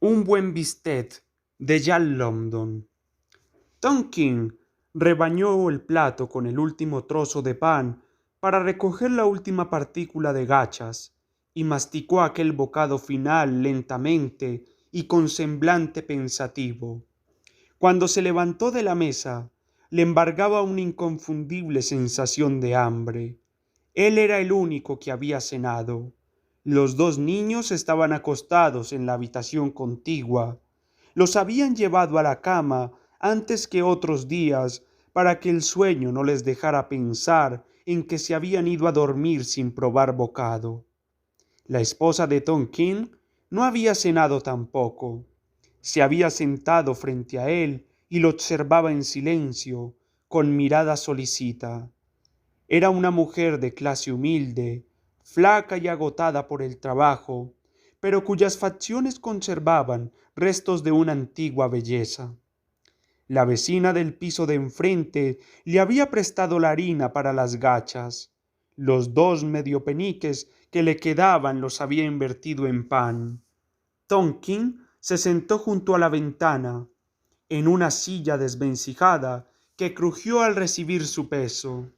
Un buen bistec de Jack London. Tonkin rebañó el plato con el último trozo de pan para recoger la última partícula de gachas y masticó aquel bocado final lentamente y con semblante pensativo. Cuando se levantó de la mesa, le embargaba una inconfundible sensación de hambre. Él era el único que había cenado. Los dos niños estaban acostados en la habitación contigua. Los habían llevado a la cama antes que otros días para que el sueño no les dejara pensar en que se habían ido a dormir sin probar bocado. La esposa de Tonkin no había cenado tampoco. Se había sentado frente a él y lo observaba en silencio, con mirada solicita. Era una mujer de clase humilde, flaca y agotada por el trabajo, pero cuyas facciones conservaban restos de una antigua belleza. La vecina del piso de enfrente le había prestado la harina para las gachas. Los dos mediopeniques que le quedaban los había invertido en pan. Tonkin se sentó junto a la ventana, en una silla desvencijada que crujió al recibir su peso.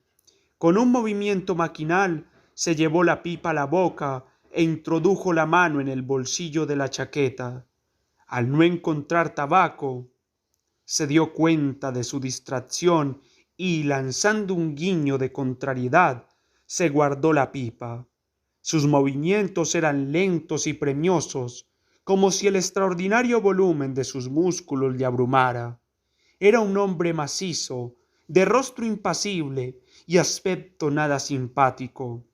Con un movimiento maquinal se llevó la pipa a la boca e introdujo la mano en el bolsillo de la chaqueta. Al no encontrar tabaco, se dio cuenta de su distracción y, lanzando un guiño de contrariedad, se guardó la pipa. Sus movimientos eran lentos y premiosos, como si el extraordinario volumen de sus músculos le abrumara. Era un hombre macizo, de rostro impasible y aspecto nada simpático.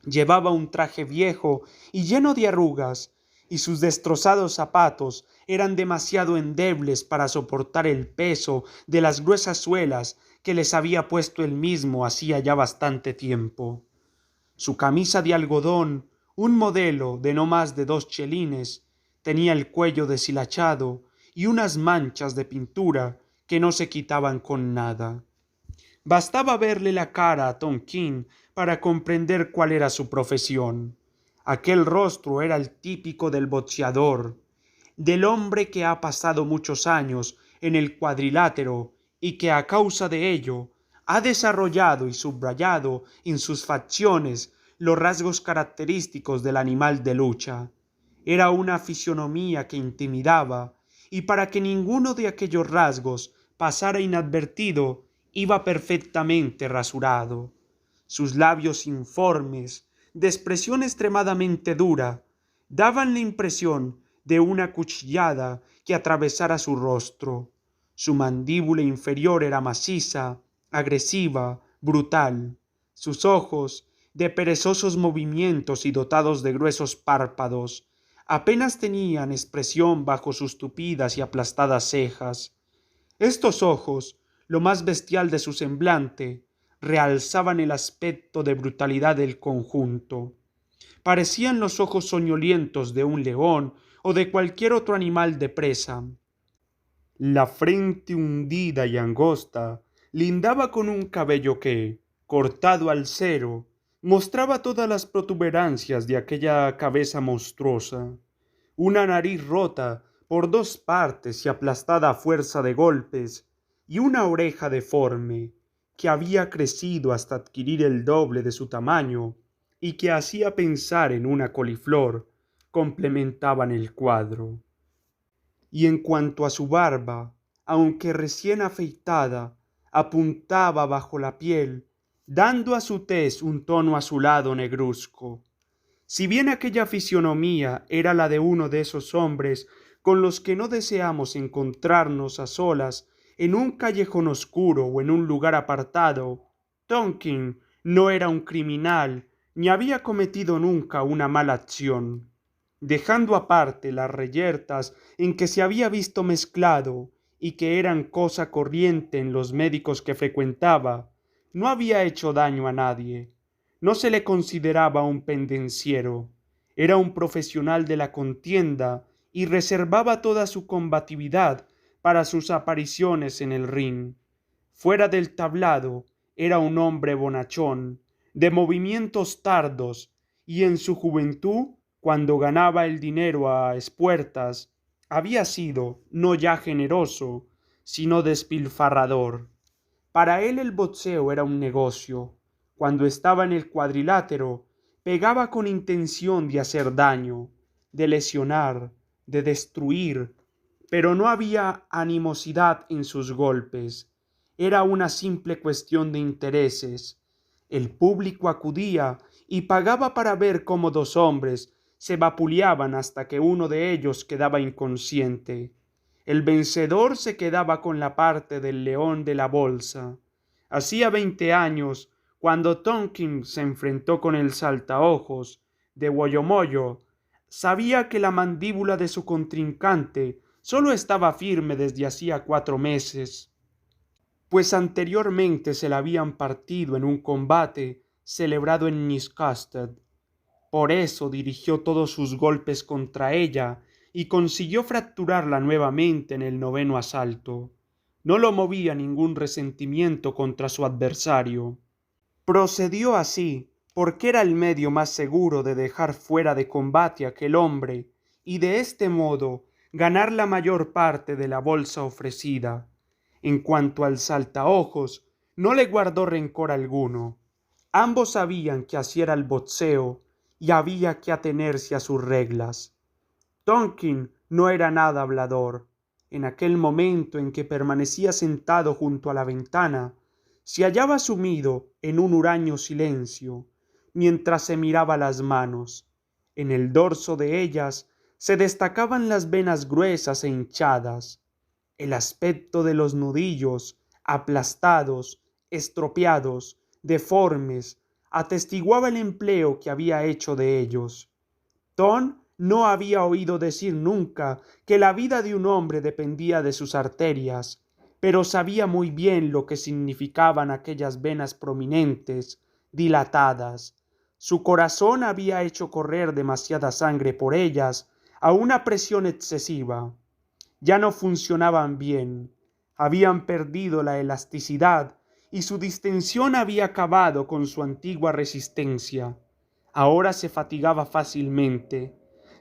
Llevaba un traje viejo y lleno de arrugas, y sus destrozados zapatos eran demasiado endebles para soportar el peso de las gruesas suelas que les había puesto él mismo hacía ya bastante tiempo. Su camisa de algodón, un modelo de no más de 2 chelines, tenía el cuello deshilachado y unas manchas de pintura que no se quitaban con nada. Bastaba verle la cara a Tonkin para comprender cuál era su profesión. Aquel rostro era el típico del boxeador, del hombre que ha pasado muchos años en el cuadrilátero y que a causa de ello ha desarrollado y subrayado en sus facciones los rasgos característicos del animal de lucha. Era una fisonomía que intimidaba, y para que ninguno de aquellos rasgos pasara inadvertido, iba perfectamente rasurado. Sus labios informes, de expresión extremadamente dura, daban la impresión de una cuchillada que atravesara su rostro. Su mandíbula inferior era maciza, agresiva, brutal. Sus ojos, de perezosos movimientos y dotados de gruesos párpados, apenas tenían expresión bajo sus tupidas y aplastadas cejas. Estos ojos, lo más bestial de su semblante, realzaban el aspecto de brutalidad del conjunto. Parecían los ojos soñolientos de un león o de cualquier otro animal de presa. La frente hundida y angosta lindaba con un cabello que, cortado al cero, mostraba todas las protuberancias de aquella cabeza monstruosa. Una nariz rota por 2 partes y aplastada a fuerza de golpes, y una oreja deforme, que había crecido hasta adquirir el doble de su tamaño y que hacía pensar en una coliflor, complementaban el cuadro. Y en cuanto a su barba, aunque recién afeitada, apuntaba bajo la piel, dando a su tez un tono azulado negruzco. Si bien aquella fisionomía era la de uno de esos hombres con los que no deseamos encontrarnos a solas en un callejón oscuro o en un lugar apartado, Tonkin no era un criminal ni había cometido nunca una mala acción. Dejando aparte las reyertas en que se había visto mezclado y que eran cosa corriente en los médicos que frecuentaba, no había hecho daño a nadie. No se le consideraba un pendenciero, era un profesional de la contienda y reservaba toda su combatividad para sus apariciones en el ring. Fuera del tablado era un hombre bonachón, de movimientos tardos, y en su juventud, cuando ganaba el dinero a espuertas, había sido no ya generoso, sino despilfarrador. Para él el boxeo era un negocio. Cuando estaba en el cuadrilátero, pegaba con intención de hacer daño, de lesionar, de destruir, pero no había animosidad en sus golpes. Era una simple cuestión de intereses. El público acudía y pagaba para ver cómo dos hombres se vapuleaban hasta que uno de ellos quedaba inconsciente. El vencedor se quedaba con la parte del león de la bolsa. Hacía 20 años, cuando Tonkin se enfrentó con el saltaojos de Woyomoyo, sabía que la mandíbula de su contrincante solo estaba firme desde hacía 4 meses, pues anteriormente se la habían partido en un combate celebrado en Newcastle. Por eso dirigió todos sus golpes contra ella y consiguió fracturarla nuevamente en el 9º asalto. No lo movía ningún resentimiento contra su adversario. Procedió así porque era el medio más seguro de dejar fuera de combate a aquel hombre y de este modo ganar la mayor parte de la bolsa ofrecida. En cuanto al saltaojos, no le guardó rencor alguno. Ambos sabían que así era el boxeo y había que atenerse a sus reglas. Tonkin no era nada hablador. En aquel momento en que permanecía sentado junto a la ventana, se hallaba sumido en un huraño silencio, mientras se miraba las manos. En el dorso de ellas se destacaban las venas gruesas e hinchadas. El aspecto de los nudillos, aplastados, estropeados, deformes, atestiguaba el empleo que había hecho de ellos. Tom no había oído decir nunca que la vida de un hombre dependía de sus arterias, pero sabía muy bien lo que significaban aquellas venas prominentes, dilatadas. Su corazón había hecho correr demasiada sangre por ellas a una presión excesiva. Ya no funcionaban bien, habían perdido la elasticidad y su distensión había acabado con su antigua resistencia. Ahora se fatigaba fácilmente.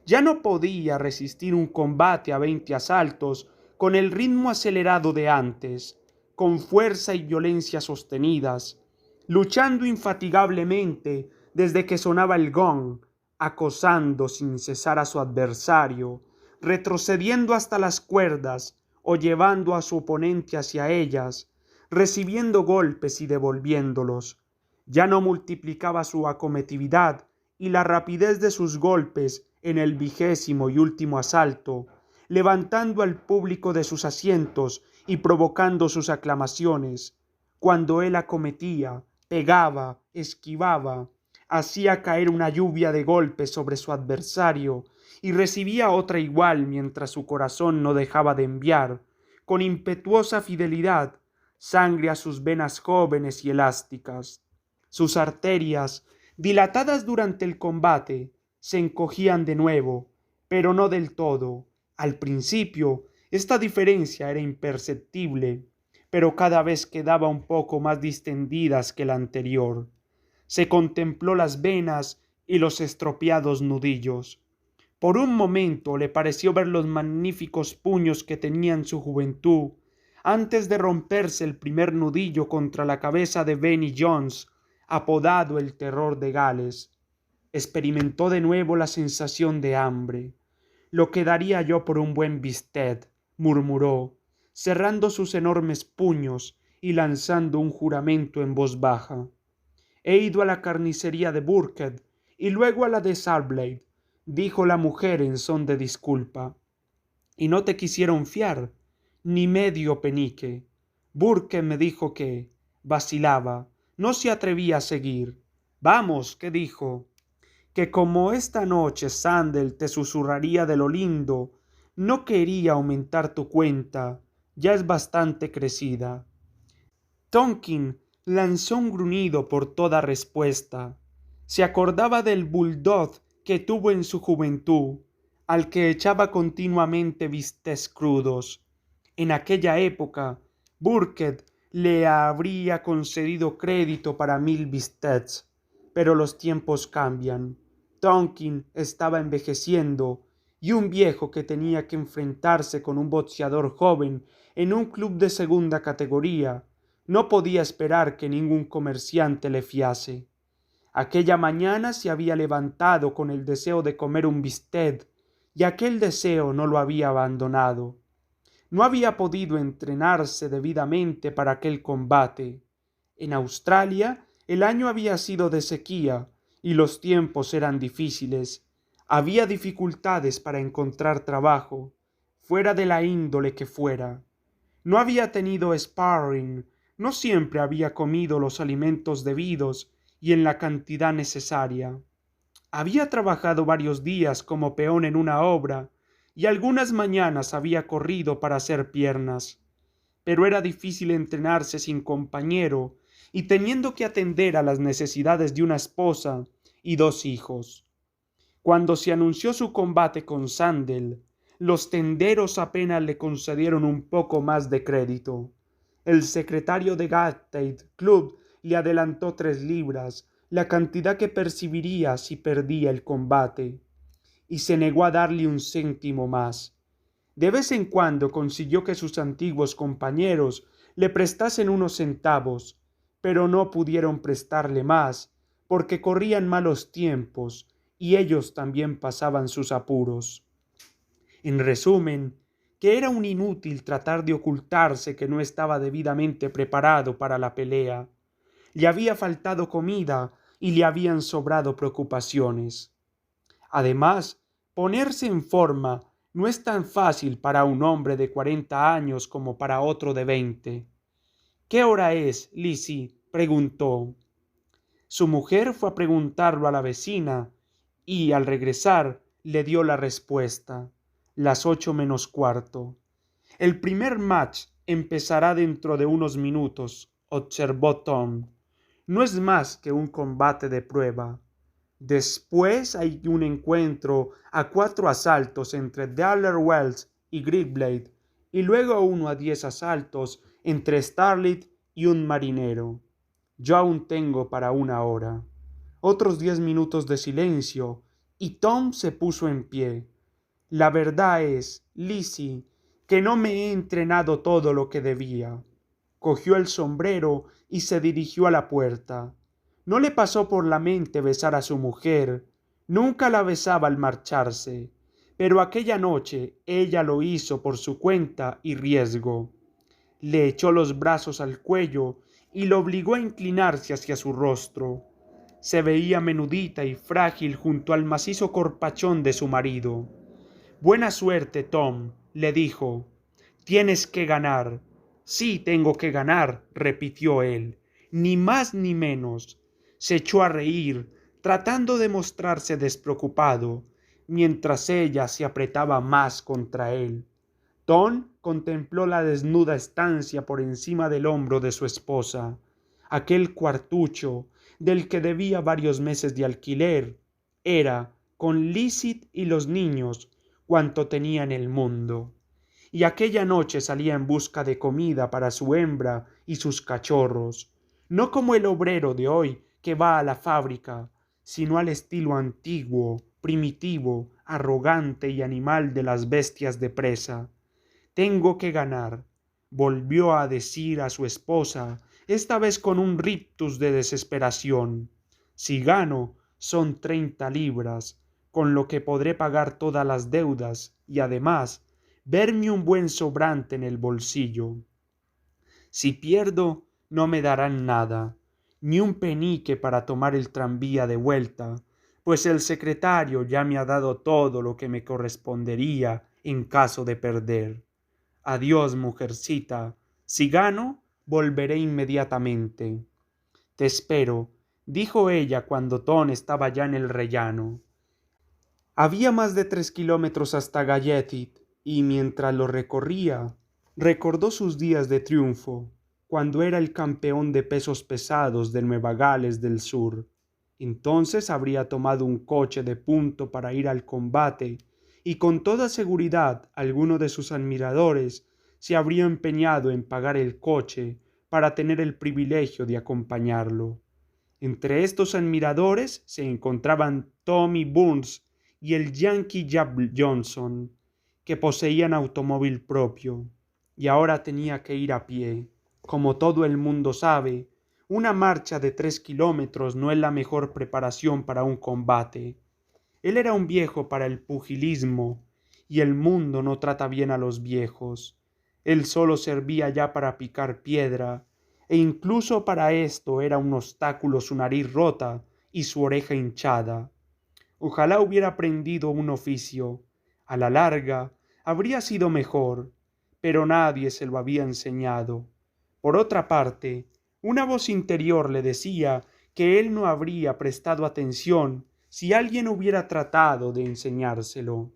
Ya no podía resistir un combate a 20 asaltos con el ritmo acelerado de antes, con fuerza y violencia sostenidas, luchando infatigablemente desde que sonaba el gong, acosando sin cesar a su adversario, retrocediendo hasta las cuerdas o llevando a su oponente hacia ellas, recibiendo golpes y devolviéndolos. Ya no multiplicaba su acometividad y la rapidez de sus golpes en el 20º y último asalto, levantando al público de sus asientos y provocando sus aclamaciones. Cuando él acometía, pegaba, esquivaba, hacía caer una lluvia de golpes sobre su adversario y recibía otra igual mientras su corazón no dejaba de enviar, con impetuosa fidelidad, sangre a sus venas jóvenes y elásticas. Sus arterias, dilatadas durante el combate, se encogían de nuevo, pero no del todo. Al principio, esta diferencia era imperceptible, pero cada vez quedaba un poco más distendidas que la anterior. Se contempló las venas y los estropeados nudillos. Por un momento le pareció ver los magníficos puños que tenía en su juventud, antes de romperse el primer nudillo contra la cabeza de Benny Jones, apodado el Terror de Gales. Experimentó de nuevo la sensación de hambre. Lo que daría yo por un buen bistec, murmuró, cerrando sus enormes puños y lanzando un juramento en voz baja. He ido a la carnicería de Burkett y luego a la de Salblade, dijo la mujer en son de disculpa. Y no te quisieron fiar, ni medio penique. Burke me dijo que vacilaba, no se atrevía a seguir. Vamos, ¿qué dijo? Que como esta noche Sandel te susurraría de lo lindo, no quería aumentar tu cuenta, ya es bastante crecida. Tonkin lanzó un gruñido por toda respuesta. Se acordaba del bulldog que tuvo en su juventud, al que echaba continuamente bistecs crudos. En aquella época, Burkett le habría concedido crédito para 1000 bistecs, pero los tiempos cambian. Tonkin estaba envejeciendo y un viejo que tenía que enfrentarse con un boxeador joven en un club de segunda categoría, no podía esperar que ningún comerciante le fiase. Aquella mañana se había levantado con el deseo de comer un bistec, y aquel deseo no lo había abandonado. No había podido entrenarse debidamente para aquel combate. En Australia el año había sido de sequía y los tiempos eran difíciles. Había dificultades para encontrar trabajo, fuera de la índole que fuera. No había tenido sparring, no siempre había comido los alimentos debidos y en la cantidad necesaria. Había trabajado varios días como peón en una obra y algunas mañanas había corrido para hacer piernas, pero era difícil entrenarse sin compañero y teniendo que atender a las necesidades de una esposa y dos hijos. Cuando se anunció su combate con Sandel, los tenderos apenas le concedieron un poco más de crédito. El secretario de Gate Club le adelantó 3 libras, la cantidad que percibiría si perdía el combate, y se negó a darle un céntimo más. De vez en cuando consiguió que sus antiguos compañeros le prestasen unos centavos, pero no pudieron prestarle más, porque corrían malos tiempos y ellos también pasaban sus apuros. En resumen, que era un inútil tratar de ocultarse que no estaba debidamente preparado para la pelea. Le había faltado comida y le habían sobrado preocupaciones. Además, ponerse en forma no es tan fácil para un hombre de 40 años como para otro de 20. ¿Qué hora es, Lizzie?, preguntó. Su mujer fue a preguntarlo a la vecina y, al regresar, le dio la respuesta. Las 8 menos cuarto. El primer match empezará dentro de unos minutos, observó Tom. No es más que un combate de prueba. Después hay un encuentro a 4 asaltos entre Dallas Wells y Greenblade, y luego uno a 10 asaltos entre Starlit y un marinero. Yo aún tengo para 1 hora. Otros 10 minutos de silencio, y Tom se puso en pie. La verdad es, Lizzie, que no me he entrenado todo lo que debía. Cogió el sombrero y se dirigió a la puerta. No le pasó por la mente besar a su mujer, nunca la besaba al marcharse, pero aquella noche ella lo hizo por su cuenta y riesgo. Le echó los brazos al cuello y lo obligó a inclinarse hacia su rostro. Se veía menudita y frágil junto al macizo corpachón de su marido. Buena suerte, Tom, le dijo. Tienes que ganar. Sí, tengo que ganar, repitió él. Ni más ni menos. Se echó a reír, tratando de mostrarse despreocupado, mientras ella se apretaba más contra él. Tom contempló la desnuda estancia por encima del hombro de su esposa, aquel cuartucho del que debía varios meses de alquiler. Era, con Lizzie y los niños, cuanto tenía en el mundo. Y aquella noche salía en busca de comida para su hembra y sus cachorros, no como el obrero de hoy que va a la fábrica, sino al estilo antiguo, primitivo, arrogante y animal de las bestias de presa. Tengo que ganar, volvió a decir a su esposa, esta vez con un rictus de desesperación. Si gano, son 30 libras, con lo que podré pagar todas las deudas y además verme un buen sobrante en el bolsillo. Si pierdo, no me darán nada, ni un penique para tomar el tranvía de vuelta, pues el secretario ya me ha dado todo lo que me correspondería en caso de perder. Adiós, mujercita. Si gano, volveré inmediatamente. Te espero, dijo ella cuando Tom estaba ya en el rellano. Había más de 3 kilómetros hasta Galletit, y mientras lo recorría, recordó sus días de triunfo, cuando era el campeón de pesos pesados de Nueva Gales del Sur. Entonces habría tomado un coche de punto para ir al combate, y con toda seguridad alguno de sus admiradores se habría empeñado en pagar el coche para tener el privilegio de acompañarlo. Entre estos admiradores se encontraban Tommy Burns y el Yankee Jab Johnson, que poseían automóvil propio, y ahora tenía que ir a pie. Como todo el mundo sabe, una marcha de 3 kilómetros no es la mejor preparación para un combate. Él era un viejo para el pugilismo, y el mundo no trata bien a los viejos. Él solo servía ya para picar piedra, e incluso para esto era un obstáculo su nariz rota y su oreja hinchada. Ojalá hubiera aprendido un oficio. A la larga, habría sido mejor, pero nadie se lo había enseñado. Por otra parte, una voz interior le decía que él no habría prestado atención si alguien hubiera tratado de enseñárselo.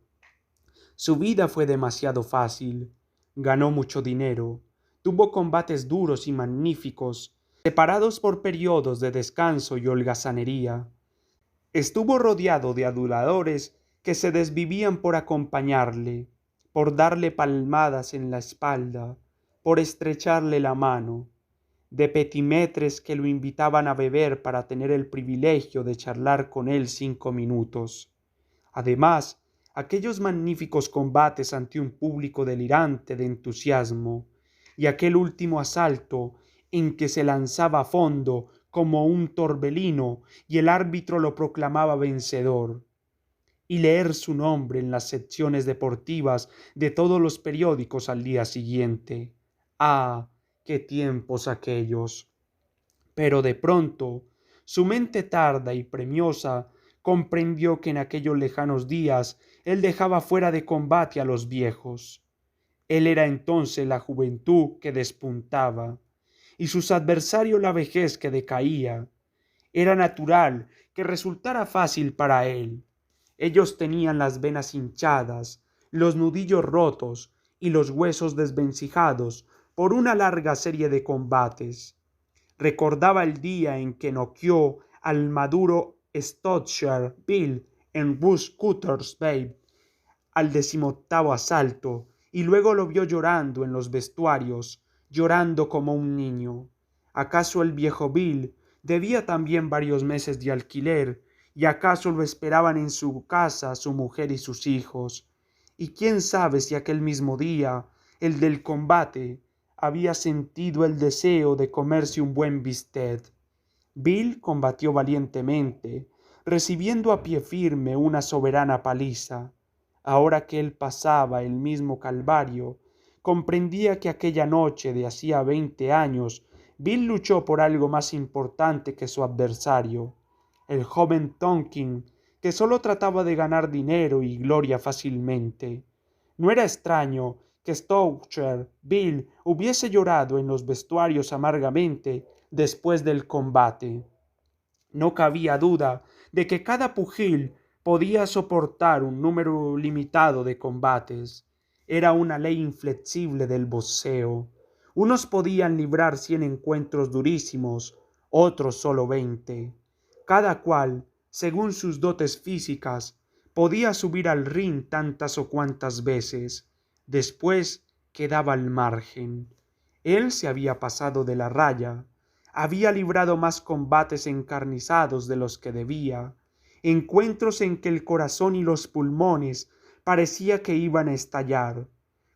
Su vida fue demasiado fácil. Ganó mucho dinero. Tuvo combates duros y magníficos, separados por periodos de descanso y holgazanería. Estuvo rodeado de aduladores que se desvivían por acompañarle, por darle palmadas en la espalda, por estrecharle la mano, de petimetres que lo invitaban a beber para tener el privilegio de charlar con él 5 minutos. Además, aquellos magníficos combates ante un público delirante de entusiasmo, y aquel último asalto en que se lanzaba a fondo como un torbellino y el árbitro lo proclamaba vencedor, y leer su nombre en las secciones deportivas de todos los periódicos al día siguiente. ¡Ah, qué tiempos aquellos! Pero de pronto, su mente tarda y premiosa comprendió que en aquellos lejanos días él dejaba fuera de combate a los viejos. Él era entonces la juventud que despuntaba, y sus adversarios la vejez que decaía. Era natural que resultara fácil para él. Ellos tenían las venas hinchadas, los nudillos rotos y los huesos desvencijados por una larga serie de combates. Recordaba el día en que noqueó al maduro Stoddard Bill en Bush Cutters Bay al 18º asalto, y luego lo vio llorando en los vestuarios, llorando como un niño. ¿Acaso el viejo Bill debía también varios meses de alquiler, y acaso lo esperaban en su casa su mujer y sus hijos? Y quién sabe si aquel mismo día, el del combate, había sentido el deseo de comerse un buen bistec. Bill combatió valientemente, recibiendo a pie firme una soberana paliza. Ahora que él pasaba el mismo calvario, comprendía que aquella noche de hacía 20 años, Bill luchó por algo más importante que su adversario, el joven Tonkin, que solo trataba de ganar dinero y gloria fácilmente. No era extraño que Stoucher Bill hubiese llorado en los vestuarios amargamente después del combate. No cabía duda de que cada pugil podía soportar un número limitado de combates. Era una ley inflexible del boxeo. Unos podían librar 100 encuentros durísimos, otros solo 20. Cada cual, según sus dotes físicas, podía subir al ring tantas o cuantas veces. Después quedaba al margen. Él se había pasado de la raya. Había librado más combates encarnizados de los que debía, encuentros en que el corazón y los pulmones parecía que iban a estallar,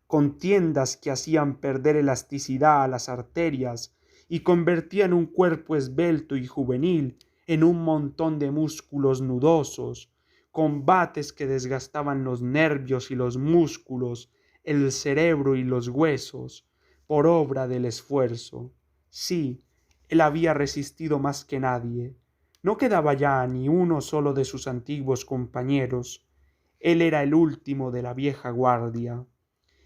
contiendas que hacían perder elasticidad a las arterias y convertían un cuerpo esbelto y juvenil en un montón de músculos nudosos, combates que desgastaban los nervios y los músculos, el cerebro y los huesos, por obra del esfuerzo. Sí, él había resistido más que nadie. No quedaba ya ni uno solo de sus antiguos compañeros. Él era el último de la vieja guardia.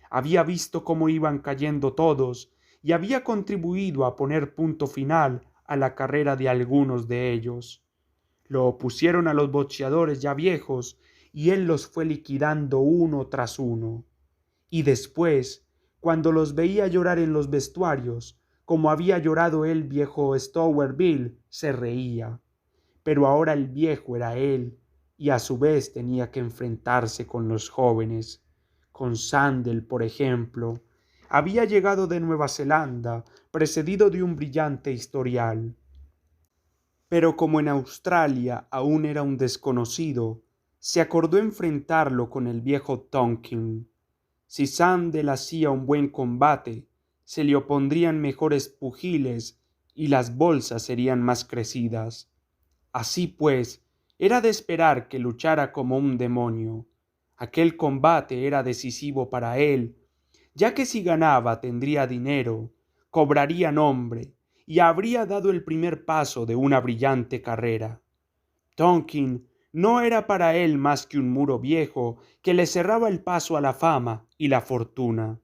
Había visto cómo iban cayendo todos y había contribuido a poner punto final a la carrera de algunos de ellos. Lo opusieron a los boxeadores ya viejos y él los fue liquidando uno tras uno. Y después, cuando los veía llorar en los vestuarios, como había llorado el viejo Stowell Bill, se reía. Pero ahora el viejo era él, y a su vez tenía que enfrentarse con los jóvenes. Con Sandel, por ejemplo, había llegado de Nueva Zelanda, precedido de un brillante historial. Pero como en Australia aún era un desconocido, se acordó enfrentarlo con el viejo Tonkin. Si Sandel hacía un buen combate, se le opondrían mejores pugiles y las bolsas serían más crecidas. Así pues, era de esperar que luchara como un demonio. Aquel combate era decisivo para él, ya que si ganaba tendría dinero, cobraría nombre y habría dado el primer paso de una brillante carrera. Tonkin no era para él más que un muro viejo que le cerraba el paso a la fama y la fortuna.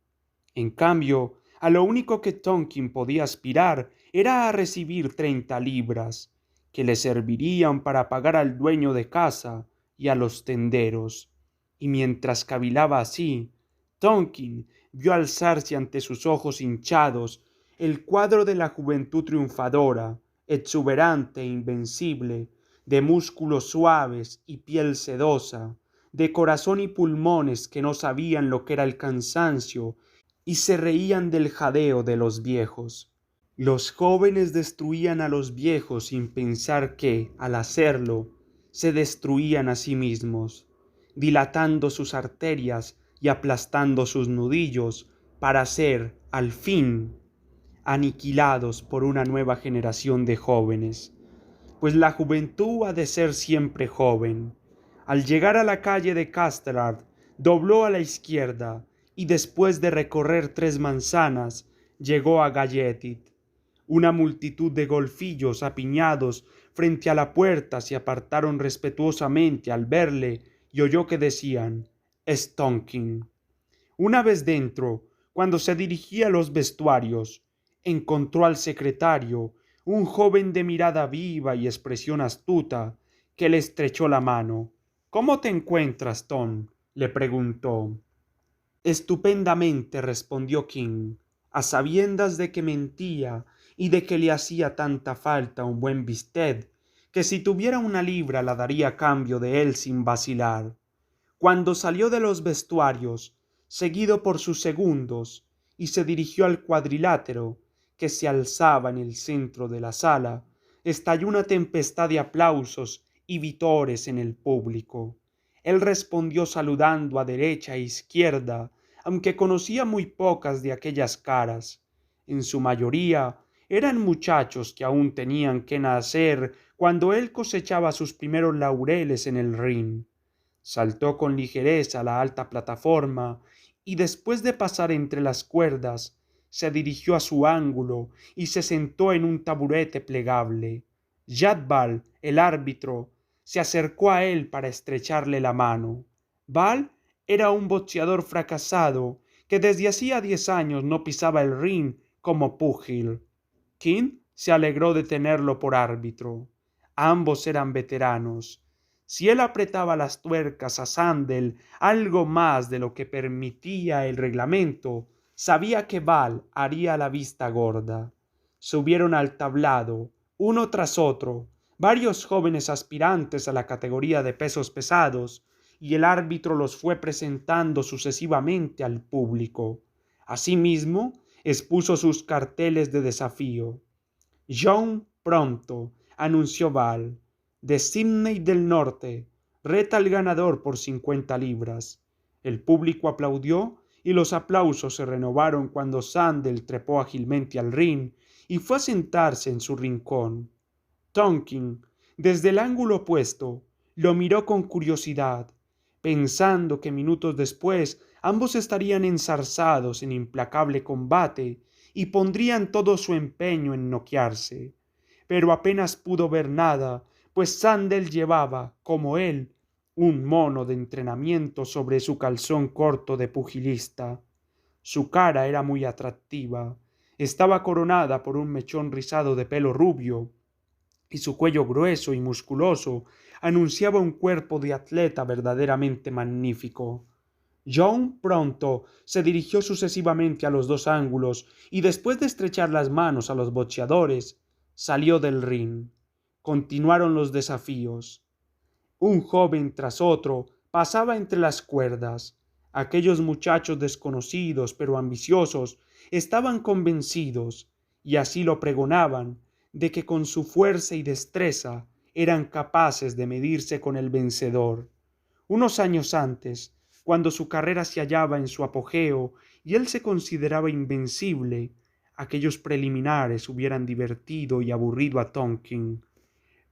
En cambio, a lo único que Tonkin podía aspirar era a recibir 30 libras, que le servirían para pagar al dueño de casa y a los tenderos. Y mientras cavilaba así, Tonkin vio alzarse ante sus ojos hinchados el cuadro de la juventud triunfadora, exuberante e invencible, de músculos suaves y piel sedosa, de corazón y pulmones que no sabían lo que era el cansancio y se reían del jadeo de los viejos. Los jóvenes destruían a los viejos sin pensar que, al hacerlo, se destruían a sí mismos, dilatando sus arterias y aplastando sus nudillos para ser, al fin, aniquilados por una nueva generación de jóvenes, pues la juventud ha de ser siempre joven. Al llegar a la calle de Castellard, dobló a la izquierda y después de recorrer 3 manzanas, llegó a Galletit. Una multitud de golfillos apiñados frente a la puerta se apartaron respetuosamente al verle y oyó que decían: «Es Tonkin». Una vez dentro, cuando se dirigía a los vestuarios, encontró al secretario, un joven de mirada viva y expresión astuta, que le estrechó la mano. «¿Cómo te encuentras, Tom?», le preguntó. «Estupendamente», respondió King, a sabiendas de que mentía y de que le hacía tanta falta un buen bistec, que si tuviera 1 libra la daría a cambio de él sin vacilar. Cuando salió de los vestuarios, seguido por sus segundos, y se dirigió al cuadrilátero que se alzaba en el centro de la sala, estalló una tempestad de aplausos y vítores en el público. Él respondió saludando a derecha e izquierda, aunque conocía muy pocas de aquellas caras. En su mayoría eran muchachos que aún tenían que nacer cuando él cosechaba sus primeros laureles en el Rin. Saltó con ligereza a la alta plataforma y después de pasar entre las cuerdas, se dirigió a su ángulo y se sentó en un taburete plegable. Jadbal, el árbitro, se acercó a él para estrecharle la mano. Val era un boxeador fracasado que desde hacía 10 años no pisaba el ring como púgil. King se alegró de tenerlo por árbitro. Ambos eran veteranos. Si él apretaba las tuercas a Sandel algo más de lo que permitía el reglamento, sabía que Val haría la vista gorda. Subieron al tablado, uno tras otro, varios jóvenes aspirantes a la categoría de pesos pesados, y el árbitro los fue presentando sucesivamente al público. Asimismo, expuso sus carteles de desafío. «John Pronto», anunció Val, «de Sydney del Norte, reta al ganador por 50 libras». El público aplaudió y los aplausos se renovaron cuando Sandel trepó ágilmente al ring y fue a sentarse en su rincón. Tonkin, desde el ángulo opuesto, lo miró con curiosidad, pensando que minutos después ambos estarían enzarzados en implacable combate y pondrían todo su empeño en noquearse. Pero apenas pudo ver nada, pues Sandel llevaba, como él, un mono de entrenamiento sobre su calzón corto de pugilista. Su cara era muy atractiva, estaba coronada por un mechón rizado de pelo rubio, y su cuello grueso y musculoso anunciaba un cuerpo de atleta verdaderamente magnífico. John Pronto se dirigió sucesivamente a los 2 ángulos y después de estrechar las manos a los boxeadores, salió del ring. Continuaron los desafíos. Un joven tras otro pasaba entre las cuerdas. Aquellos muchachos desconocidos pero ambiciosos estaban convencidos, y así lo pregonaban, de que con su fuerza y destreza eran capaces de medirse con el vencedor. Unos años antes, cuando su carrera se hallaba en su apogeo y él se consideraba invencible, aquellos preliminares hubieran divertido y aburrido a Tonkin,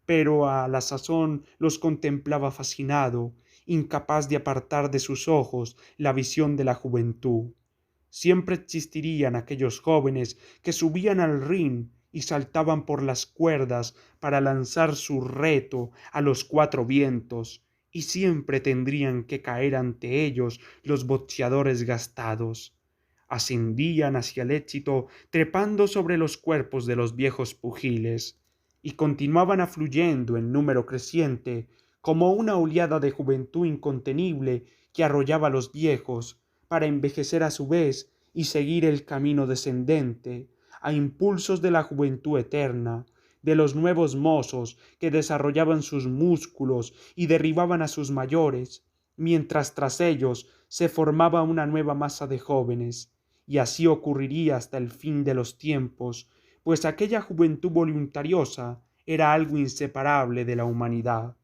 pero a la sazón los contemplaba fascinado, incapaz de apartar de sus ojos la visión de la juventud. Siempre existirían aquellos jóvenes que subían al ring y saltaban por las cuerdas para lanzar su reto a los cuatro vientos, y siempre tendrían que caer ante ellos los boxeadores gastados. Ascendían hacia el éxito trepando sobre los cuerpos de los viejos pugiles, y continuaban afluyendo en número creciente, como una oleada de juventud incontenible que arrollaba a los viejos, para envejecer a su vez y seguir el camino descendente, a impulsos de la juventud eterna, de los nuevos mozos que desarrollaban sus músculos y derribaban a sus mayores, mientras tras ellos se formaba una nueva masa de jóvenes, y así ocurriría hasta el fin de los tiempos, pues aquella juventud voluntariosa era algo inseparable de la humanidad.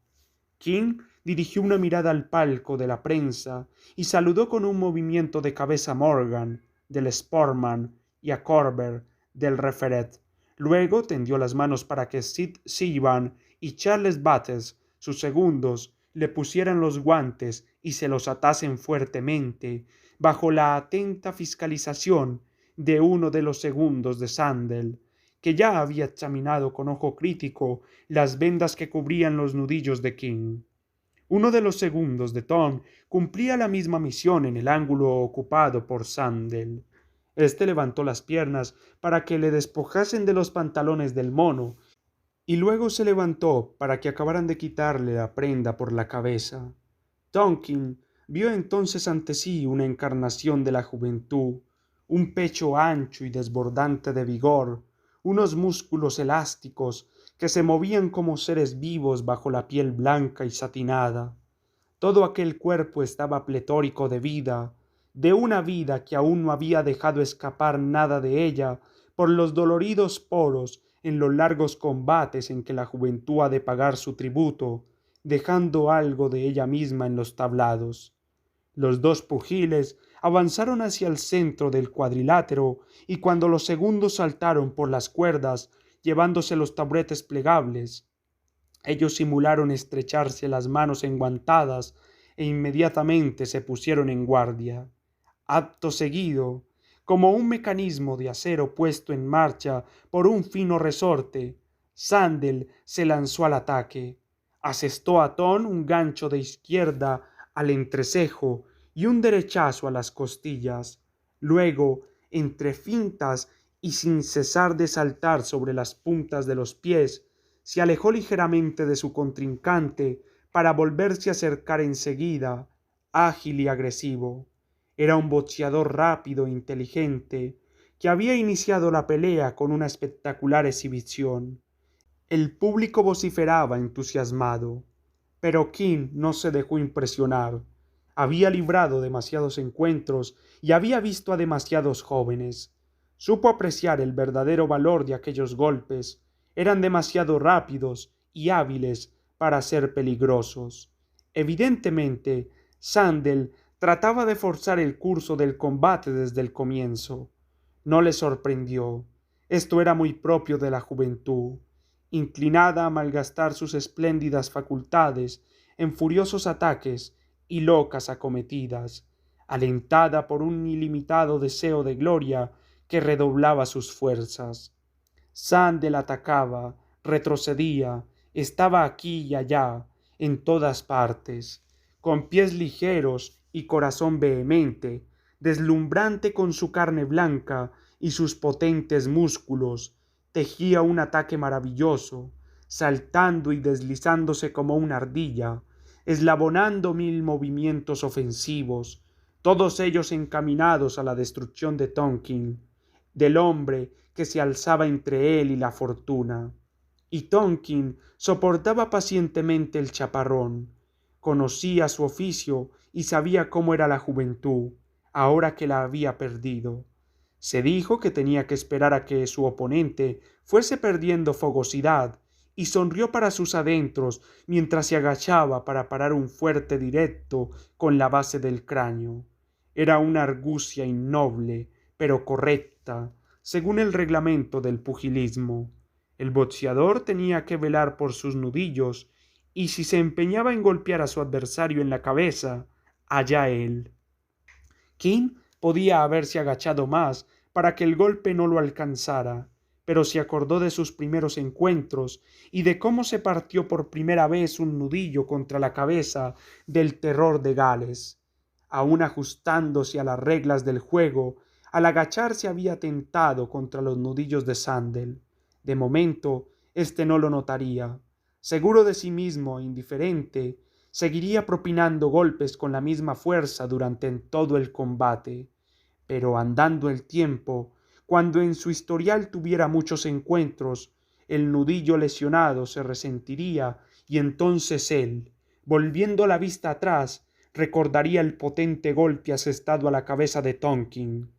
King dirigió una mirada al palco de la prensa y saludó con un movimiento de cabeza a Morgan, del Sportman, y a Corber, del Referet. Luego tendió las manos para que Sid Sullivan y Charles Bates, sus segundos, le pusieran los guantes y se los atasen fuertemente, bajo la atenta fiscalización de uno de los segundos de Sandel, que ya había examinado con ojo crítico las vendas que cubrían los nudillos de King. Uno de los segundos de Tom cumplía la misma misión en el ángulo ocupado por Sandel. Este levantó las piernas para que le despojasen de los pantalones del mono, y luego se levantó para que acabaran de quitarle la prenda por la cabeza. Tonkin vio entonces ante sí una encarnación de la juventud, un pecho ancho y desbordante de vigor, unos músculos elásticos que se movían como seres vivos bajo la piel blanca y satinada. Todo aquel cuerpo estaba pletórico de una vida que aún no había dejado escapar nada de ella por los doloridos poros en los largos combates en que la juventud ha de pagar su tributo, dejando algo de ella misma en los tablados. Los dos pugiles avanzaron hacia el centro del cuadrilátero, y cuando los segundos saltaron por las cuerdas, llevándose los taburetes plegables, ellos simularon estrecharse las manos enguantadas e inmediatamente se pusieron en guardia. Acto seguido, como un mecanismo de acero puesto en marcha por un fino resorte, Sandel se lanzó al ataque. Asestó a Tom un gancho de izquierda al entrecejo y un derechazo a las costillas. Luego, entre fintas y sin cesar de saltar sobre las puntas de los pies, se alejó ligeramente de su contrincante para volverse a acercar enseguida, ágil y agresivo. Era un boxeador rápido e inteligente, que había iniciado la pelea con una espectacular exhibición. El público vociferaba entusiasmado, pero King no se dejó impresionar. Había librado demasiados encuentros y había visto a demasiados jóvenes. Supo apreciar el verdadero valor de aquellos golpes. Eran demasiado rápidos y hábiles para ser peligrosos. Evidentemente, Sandel trataba de forzar el curso del combate desde el comienzo. No le sorprendió. Esto era muy propio de la juventud, inclinada a malgastar sus espléndidas facultades en furiosos ataques y locas acometidas, alentada por un ilimitado deseo de gloria que redoblaba sus fuerzas. Sandel atacaba, retrocedía, estaba aquí y allá, en todas partes, con pies ligeros y corazón vehemente, deslumbrante con su carne blanca y sus potentes músculos, tejía un ataque maravilloso, saltando y deslizándose como una ardilla, eslabonando mil movimientos ofensivos, todos ellos encaminados a la destrucción de Tonkin, del hombre que se alzaba entre él y la fortuna. Y Tonkin soportaba pacientemente el chaparrón. Conocía su oficio y sabía cómo era la juventud, ahora que la había perdido. Se dijo que tenía que esperar a que su oponente fuese perdiendo fogosidad y sonrió para sus adentros mientras se agachaba para parar un fuerte directo con la base del cráneo. Era una argucia innoble, pero correcta, según el reglamento del pugilismo. El boxeador tenía que velar por sus nudillos, y si se empeñaba en golpear a su adversario en la cabeza, allá él. King podía haberse agachado más para que el golpe no lo alcanzara, pero se acordó de sus primeros encuentros y de cómo se partió por primera vez un nudillo contra la cabeza del terror de Gales. Aun ajustándose a las reglas del juego, al agacharse había tentado contra los nudillos de Sandel. De momento, éste no lo notaría. Seguro de sí mismo e indiferente, seguiría propinando golpes con la misma fuerza durante todo el combate. Pero andando el tiempo, cuando en su historial tuviera muchos encuentros, el nudillo lesionado se resentiría y entonces él, volviendo la vista atrás, recordaría el potente golpe asestado a la cabeza de Tonkin.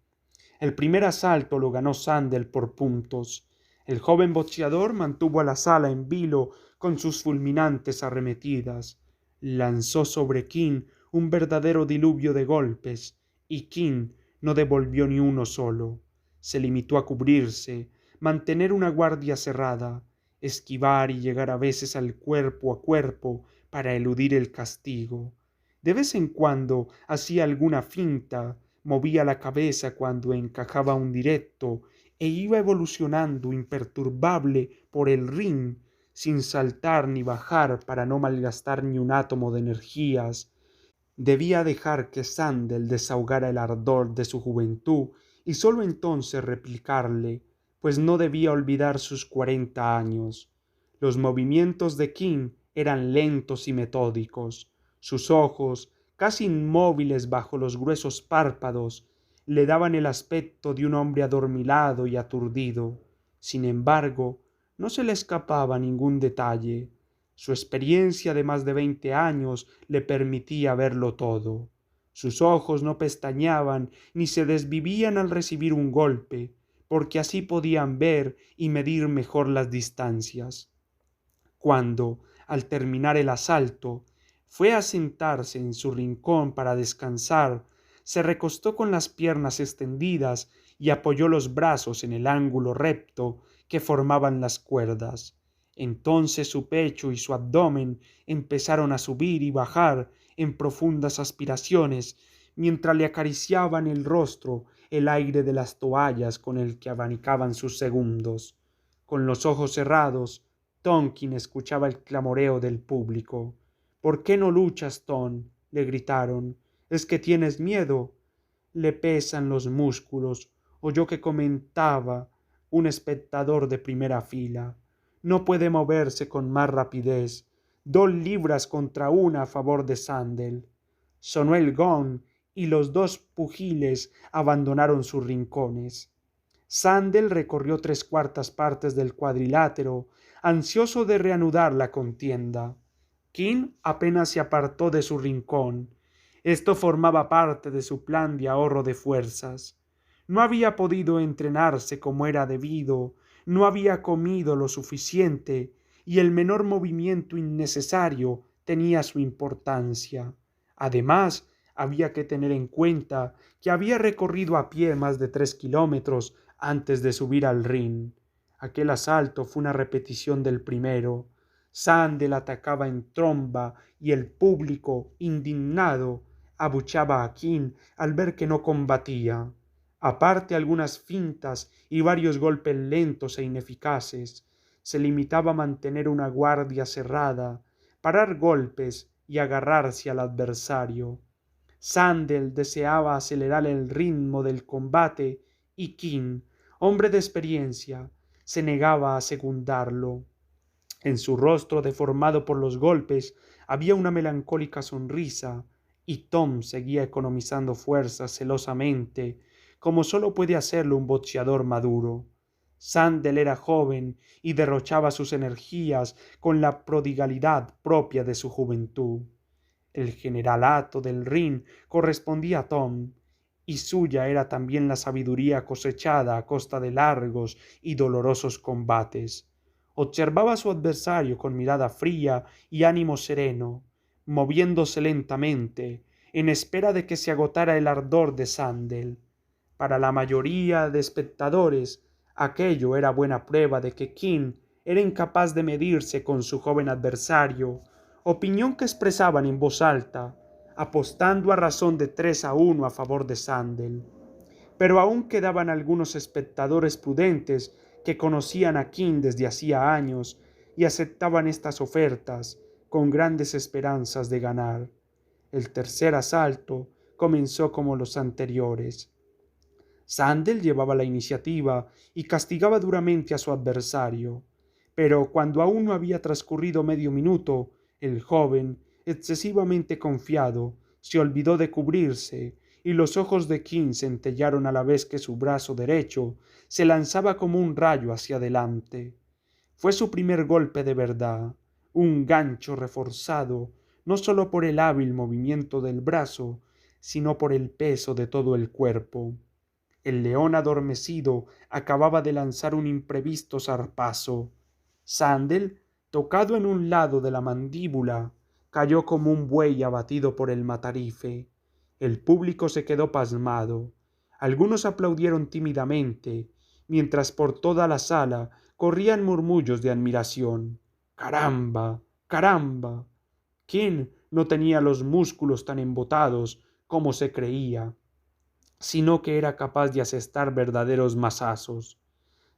El primer asalto lo ganó Sandel por puntos. El joven boxeador mantuvo a la sala en vilo con sus fulminantes arremetidas. Lanzó sobre King un verdadero diluvio de golpes, y King no devolvió ni uno solo. Se limitó a cubrirse, mantener una guardia cerrada, esquivar y llegar a veces al cuerpo a cuerpo para eludir el castigo. De vez en cuando hacía alguna finta, movía la cabeza cuando encajaba un directo e iba evolucionando imperturbable por el ring, sin saltar ni bajar para no malgastar ni un átomo de energías. Debía dejar que Sandel desahogara el ardor de su juventud y sólo entonces replicarle, pues no debía olvidar sus 40 años. Los movimientos de King eran lentos y metódicos. Sus ojos, casi inmóviles bajo los gruesos párpados, le daban el aspecto de un hombre adormilado y aturdido. Sin embargo, no se le escapaba ningún detalle. Su experiencia de más de 20 años le permitía verlo todo. Sus ojos no pestañeaban ni se desvivían al recibir un golpe, porque así podían ver y medir mejor las distancias. Cuando, al terminar el asalto, fue a sentarse en su rincón para descansar, se recostó con las piernas extendidas y apoyó los brazos en el ángulo recto que formaban las cuerdas. Entonces su pecho y su abdomen empezaron a subir y bajar en profundas aspiraciones, mientras le acariciaban el rostro el aire de las toallas con el que abanicaban sus segundos. Con los ojos cerrados, Tonkin escuchaba el clamoreo del público. ¿Por qué no luchas, Tom?, le gritaron. ¿Es que tienes miedo? ¿Le pesan los músculos? Oyó que comentaba un espectador de primera fila. No puede moverse con más rapidez. 2 libras contra una a favor de Sandel. Sonó el gong y los dos pugiles abandonaron sus rincones. Sandel recorrió 3/4 partes del cuadrilátero, ansioso de reanudar la contienda. King apenas se apartó de su rincón. Esto formaba parte de su plan de ahorro de fuerzas. No había podido entrenarse como era debido, no había comido lo suficiente, y el menor movimiento innecesario tenía su importancia. Además, había que tener en cuenta que había recorrido a pie más de 3 kilómetros antes de subir al ring. Aquel asalto fue una repetición del primero. Sandel atacaba en tromba y el público, indignado, abuchaba a King al ver que no combatía. Aparte algunas fintas y varios golpes lentos e ineficaces, se limitaba a mantener una guardia cerrada, parar golpes y agarrarse al adversario. Sandel deseaba acelerar el ritmo del combate y King, hombre de experiencia, se negaba a secundarlo. En su rostro deformado por los golpes había una melancólica sonrisa, y Tom seguía economizando fuerzas celosamente, como sólo puede hacerlo un boxeador maduro. Sandel era joven y derrochaba sus energías con la prodigalidad propia de su juventud. El generalato del ring correspondía a Tom, y suya era también la sabiduría cosechada a costa de largos y dolorosos combates. Observaba a su adversario con mirada fría y ánimo sereno, moviéndose lentamente, en espera de que se agotara el ardor de Sandel. Para la mayoría de espectadores, aquello era buena prueba de que King era incapaz de medirse con su joven adversario, opinión que expresaban en voz alta, apostando a razón de 3-1 a favor de Sandel. Pero aún quedaban algunos espectadores prudentes que conocían a King desde hacía años y aceptaban estas ofertas con grandes esperanzas de ganar. El tercer asalto comenzó como los anteriores. Sandel llevaba la iniciativa y castigaba duramente a su adversario, pero cuando aún no había transcurrido medio minuto, el joven, excesivamente confiado, se olvidó de cubrirse, y los ojos de King centellaron a la vez que su brazo derecho se lanzaba como un rayo hacia adelante. Fue su primer golpe de verdad, un gancho reforzado no sólo por el hábil movimiento del brazo, sino por el peso de todo el cuerpo. El león adormecido acababa de lanzar un imprevisto zarpazo. Sandel, tocado en un lado de la mandíbula, cayó como un buey abatido por el matarife. El público se quedó pasmado. Algunos aplaudieron tímidamente, mientras por toda la sala corrían murmullos de admiración. ¡Caramba! ¡Caramba! ¿Quién no tenía los músculos tan embotados como se creía, sino que era capaz de asestar verdaderos mazazos?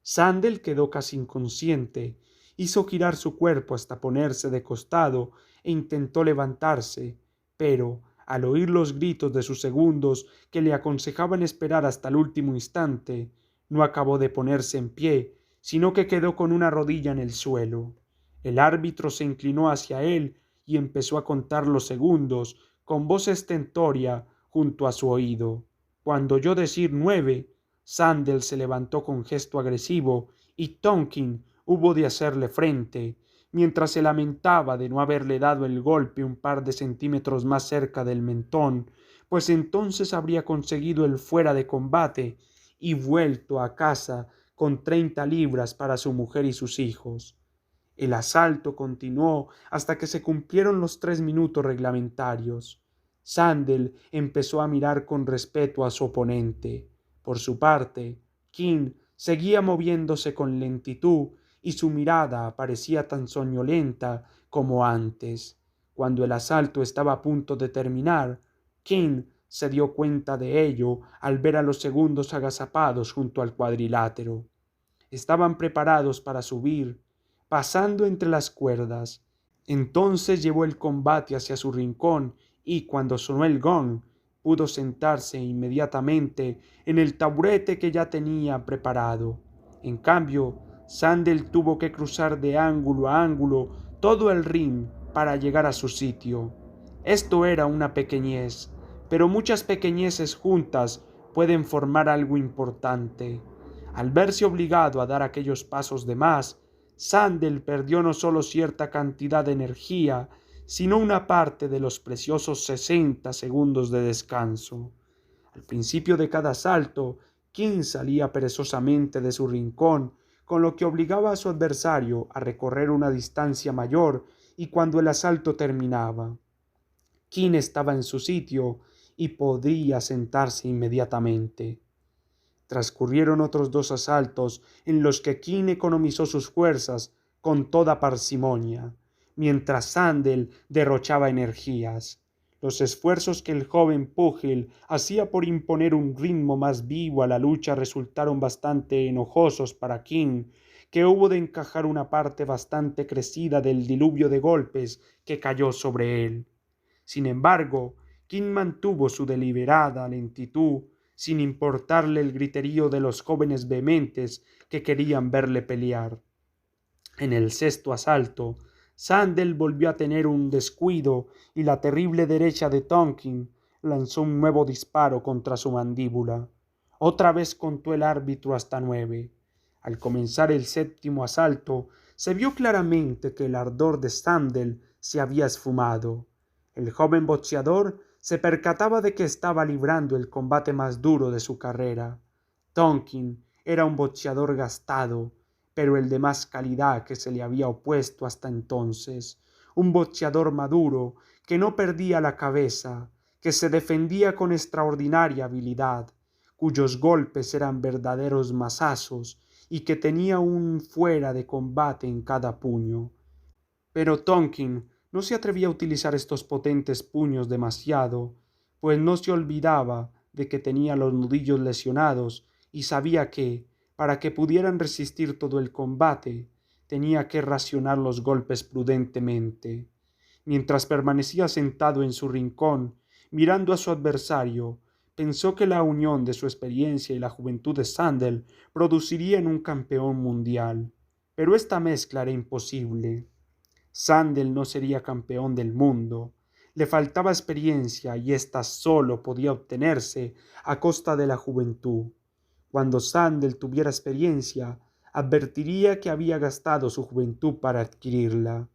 Sandel quedó casi inconsciente, hizo girar su cuerpo hasta ponerse de costado e intentó levantarse, pero, al oír los gritos de sus segundos que le aconsejaban esperar hasta el último instante, no acabó de ponerse en pie, sino que quedó con una rodilla en el suelo. El árbitro se inclinó hacia él y empezó a contar los segundos con voz estentórea junto a su oído. Cuando oyó decir 9, Sandel se levantó con gesto agresivo y Tonkin hubo de hacerle frente, mientras se lamentaba de no haberle dado el golpe un par de centímetros más cerca del mentón, pues entonces habría conseguido el fuera de combate y vuelto a casa con 30 libras para su mujer y sus hijos. El asalto continuó hasta que se cumplieron los 3 minutos reglamentarios. Sandel empezó a mirar con respeto a su oponente. Por su parte, King seguía moviéndose con lentitud y su mirada parecía tan soñolenta como antes. Cuando el asalto estaba a punto de terminar, King se dio cuenta de ello al ver a los segundos agazapados junto al cuadrilátero. Estaban preparados para subir, pasando entre las cuerdas. Entonces llevó el combate hacia su rincón y cuando sonó el gong, pudo sentarse inmediatamente en el taburete que ya tenía preparado. En cambio, Sandel tuvo que cruzar de ángulo a ángulo todo el ring para llegar a su sitio. Esto era una pequeñez, pero muchas pequeñeces juntas pueden formar algo importante. Al verse obligado a dar aquellos pasos de más, Sandel perdió no solo cierta cantidad de energía, sino una parte de los preciosos 60 segundos de descanso. Al principio de cada salto, King salía perezosamente de su rincón, con lo que obligaba a su adversario a recorrer una distancia mayor, y cuando el asalto terminaba, King estaba en su sitio y podía sentarse inmediatamente. Transcurrieron otros 2 asaltos en los que King economizó sus fuerzas con toda parsimonia, mientras Sandel derrochaba energías. Los esfuerzos que el joven púgil hacía por imponer un ritmo más vivo a la lucha resultaron bastante enojosos para King, que hubo de encajar una parte bastante crecida del diluvio de golpes que cayó sobre él. Sin embargo, King mantuvo su deliberada lentitud, sin importarle el griterío de los jóvenes vehementes que querían verle pelear. En el 6.º asalto, Sandel volvió a tener un descuido y la terrible derecha de Tonkin lanzó un nuevo disparo contra su mandíbula. Otra vez contó el árbitro hasta 9. Al comenzar el 7.º asalto, se vio claramente que el ardor de Sandel se había esfumado. El joven boxeador se percataba de que estaba librando el combate más duro de su carrera. Tonkin era un boxeador gastado, pero el de más calidad que se le había opuesto hasta entonces, un boxeador maduro que no perdía la cabeza, que se defendía con extraordinaria habilidad, cuyos golpes eran verdaderos mazazos y que tenía un fuera de combate en cada puño. Pero Tonkin no se atrevía a utilizar estos potentes puños demasiado, pues no se olvidaba de que tenía los nudillos lesionados y sabía que, para que pudieran resistir todo el combate, tenía que racionar los golpes prudentemente. Mientras permanecía sentado en su rincón, mirando a su adversario, pensó que la unión de su experiencia y la juventud de Sandel produciría en un campeón mundial. Pero esta mezcla era imposible. Sandel no sería campeón del mundo. Le faltaba experiencia y ésta sólo podía obtenerse a costa de la juventud. Cuando Sandel tuviera experiencia, advertiría que había gastado su juventud para adquirirla.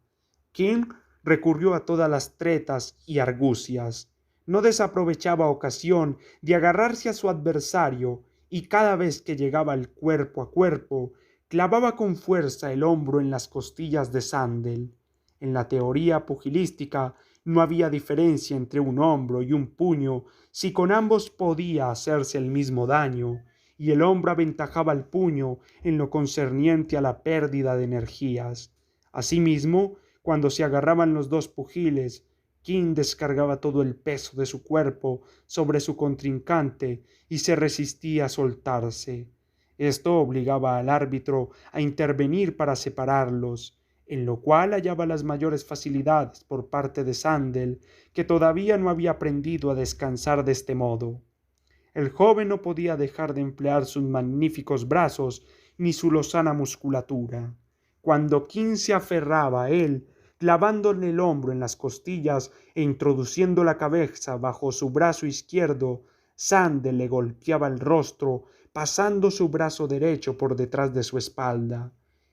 King recurrió a todas las tretas y argucias. No desaprovechaba ocasión de agarrarse a su adversario y cada vez que llegaba el cuerpo a cuerpo, clavaba con fuerza el hombro en las costillas de Sandel. En la teoría pugilística no había diferencia entre un hombro y un puño si con ambos podía hacerse el mismo daño, y el hombro aventajaba al puño en lo concerniente a la pérdida de energías. Asimismo, cuando se agarraban los dos pugiles, King descargaba todo el peso de su cuerpo sobre su contrincante y se resistía a soltarse. Esto obligaba al árbitro a intervenir para separarlos, en lo cual hallaba las mayores facilidades por parte de Sandel, que todavía no había aprendido a descansar de este modo. El joven no podía dejar de emplear sus magníficos brazos ni su lozana musculatura. Cuando King se aferraba a él, clavándole el hombro en las costillas e introduciendo la cabeza bajo su brazo izquierdo, Sandel le golpeaba el rostro, pasando su brazo derecho por detrás de su espalda.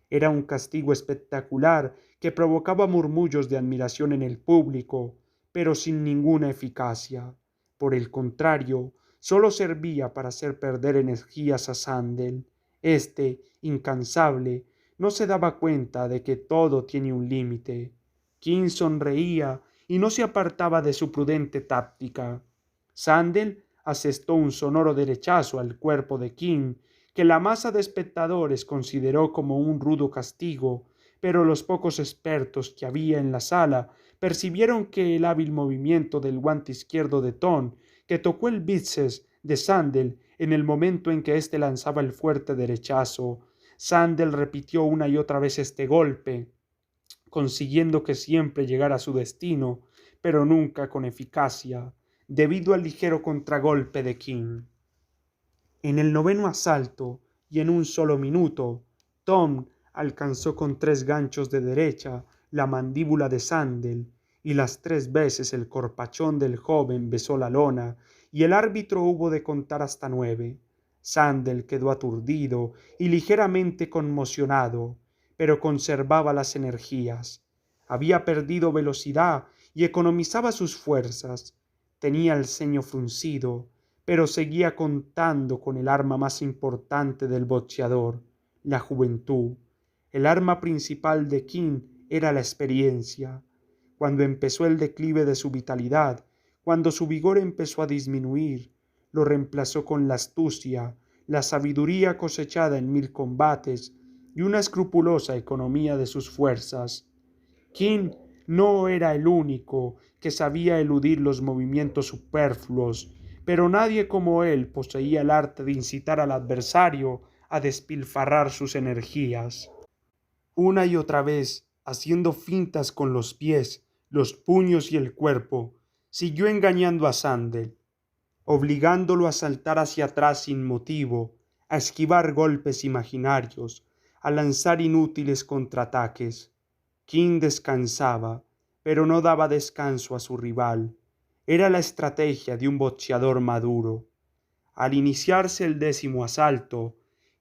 Era un castigo espectacular que provocaba murmullos de admiración en el público, pero sin ninguna eficacia. Por el contrario, solo servía para hacer perder energías a Sandel. Este, incansable, no se daba cuenta de que todo tiene un límite. King sonreía y no se apartaba de su prudente táctica. Sandel asestó un sonoro derechazo al cuerpo de King, que la masa de espectadores consideró como un rudo castigo, pero los pocos expertos que había en la sala percibieron que el hábil movimiento del guante izquierdo de Tom, que tocó el bíceps de Sandel en el momento en que éste lanzaba el fuerte derechazo. Sandel repitió una y otra vez este golpe, consiguiendo que siempre llegara a su destino, pero nunca con eficacia, debido al ligero contragolpe de King. En el noveno asalto, y en un solo minuto, Tom alcanzó con 3 ganchos de derecha la mandíbula de Sandel, y las 3 veces el corpachón del joven besó la lona, y el árbitro hubo de contar hasta 9. Sandel quedó aturdido y ligeramente conmocionado, pero conservaba las energías. Había perdido velocidad y economizaba sus fuerzas. Tenía el ceño fruncido, pero seguía contando con el arma más importante del boxeador, la juventud. El arma principal de King era la experiencia. Cuando empezó el declive de su vitalidad, cuando su vigor empezó a disminuir, lo reemplazó con la astucia, la sabiduría cosechada en 1000 combates y una escrupulosa economía de sus fuerzas. King no era el único que sabía eludir los movimientos superfluos, pero nadie como él poseía el arte de incitar al adversario a despilfarrar sus energías. Una y otra vez, haciendo fintas con los pies, los puños y el cuerpo, siguió engañando a Sandel, obligándolo a saltar hacia atrás sin motivo, a esquivar golpes imaginarios, a lanzar inútiles contraataques. King descansaba, pero no daba descanso a su rival. Era la estrategia de un boxeador maduro. Al iniciarse el 10º asalto,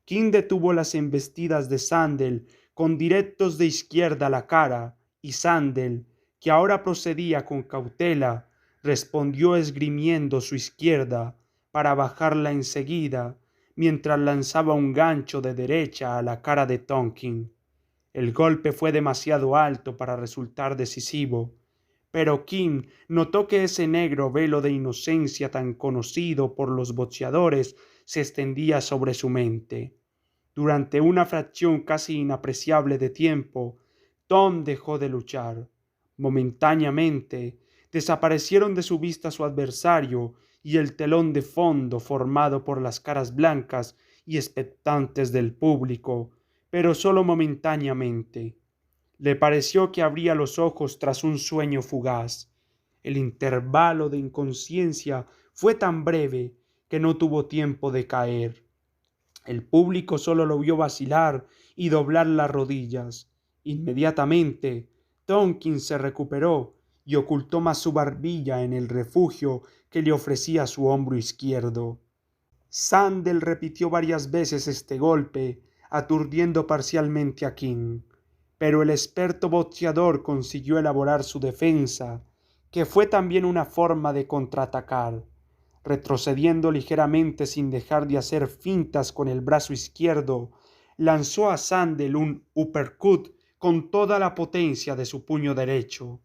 King detuvo las embestidas de Sandel con directos de izquierda a la cara, y Sandel, que ahora procedía con cautela, respondió esgrimiendo su izquierda para bajarla enseguida, mientras lanzaba un gancho de derecha a la cara de Tonkin. El golpe fue demasiado alto para resultar decisivo, pero King notó que ese negro velo de inocencia tan conocido por los boxeadores se extendía sobre su mente. Durante una fracción casi inapreciable de tiempo, Tom dejó de luchar. Momentáneamente, desaparecieron de su vista su adversario y el telón de fondo formado por las caras blancas y expectantes del público, pero solo momentáneamente. Le pareció que abría los ojos tras un sueño fugaz. El intervalo de inconsciencia fue tan breve que no tuvo tiempo de caer. El público solo lo vio vacilar y doblar las rodillas. Inmediatamente, Tonkin se recuperó y ocultó más su barbilla en el refugio que le ofrecía su hombro izquierdo. Sandel repitió varias veces este golpe, aturdiendo parcialmente a King, pero el experto boxeador consiguió elaborar su defensa, que fue también una forma de contraatacar. Retrocediendo ligeramente sin dejar de hacer fintas con el brazo izquierdo, lanzó a Sandel un uppercut con toda la potencia de su puño derecho.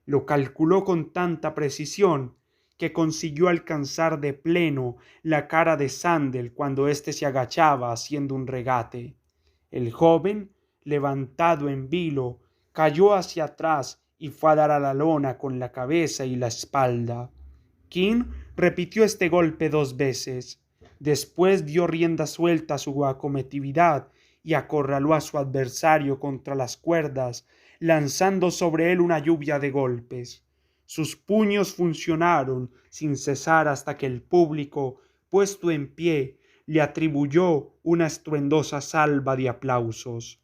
Lo calculó con tanta precisión que consiguió alcanzar de pleno la cara de Sandel cuando éste se agachaba haciendo un regate. El joven, levantado en vilo, cayó hacia atrás y fue a dar a la lona con la cabeza y la espalda. King repitió este golpe 2 veces. Después dio rienda suelta a su acometividad y acorraló a su adversario contra las cuerdas, lanzando sobre él una lluvia de golpes. Sus puños funcionaron sin cesar hasta que el público, puesto en pie, le atribuyó una estruendosa salva de aplausos.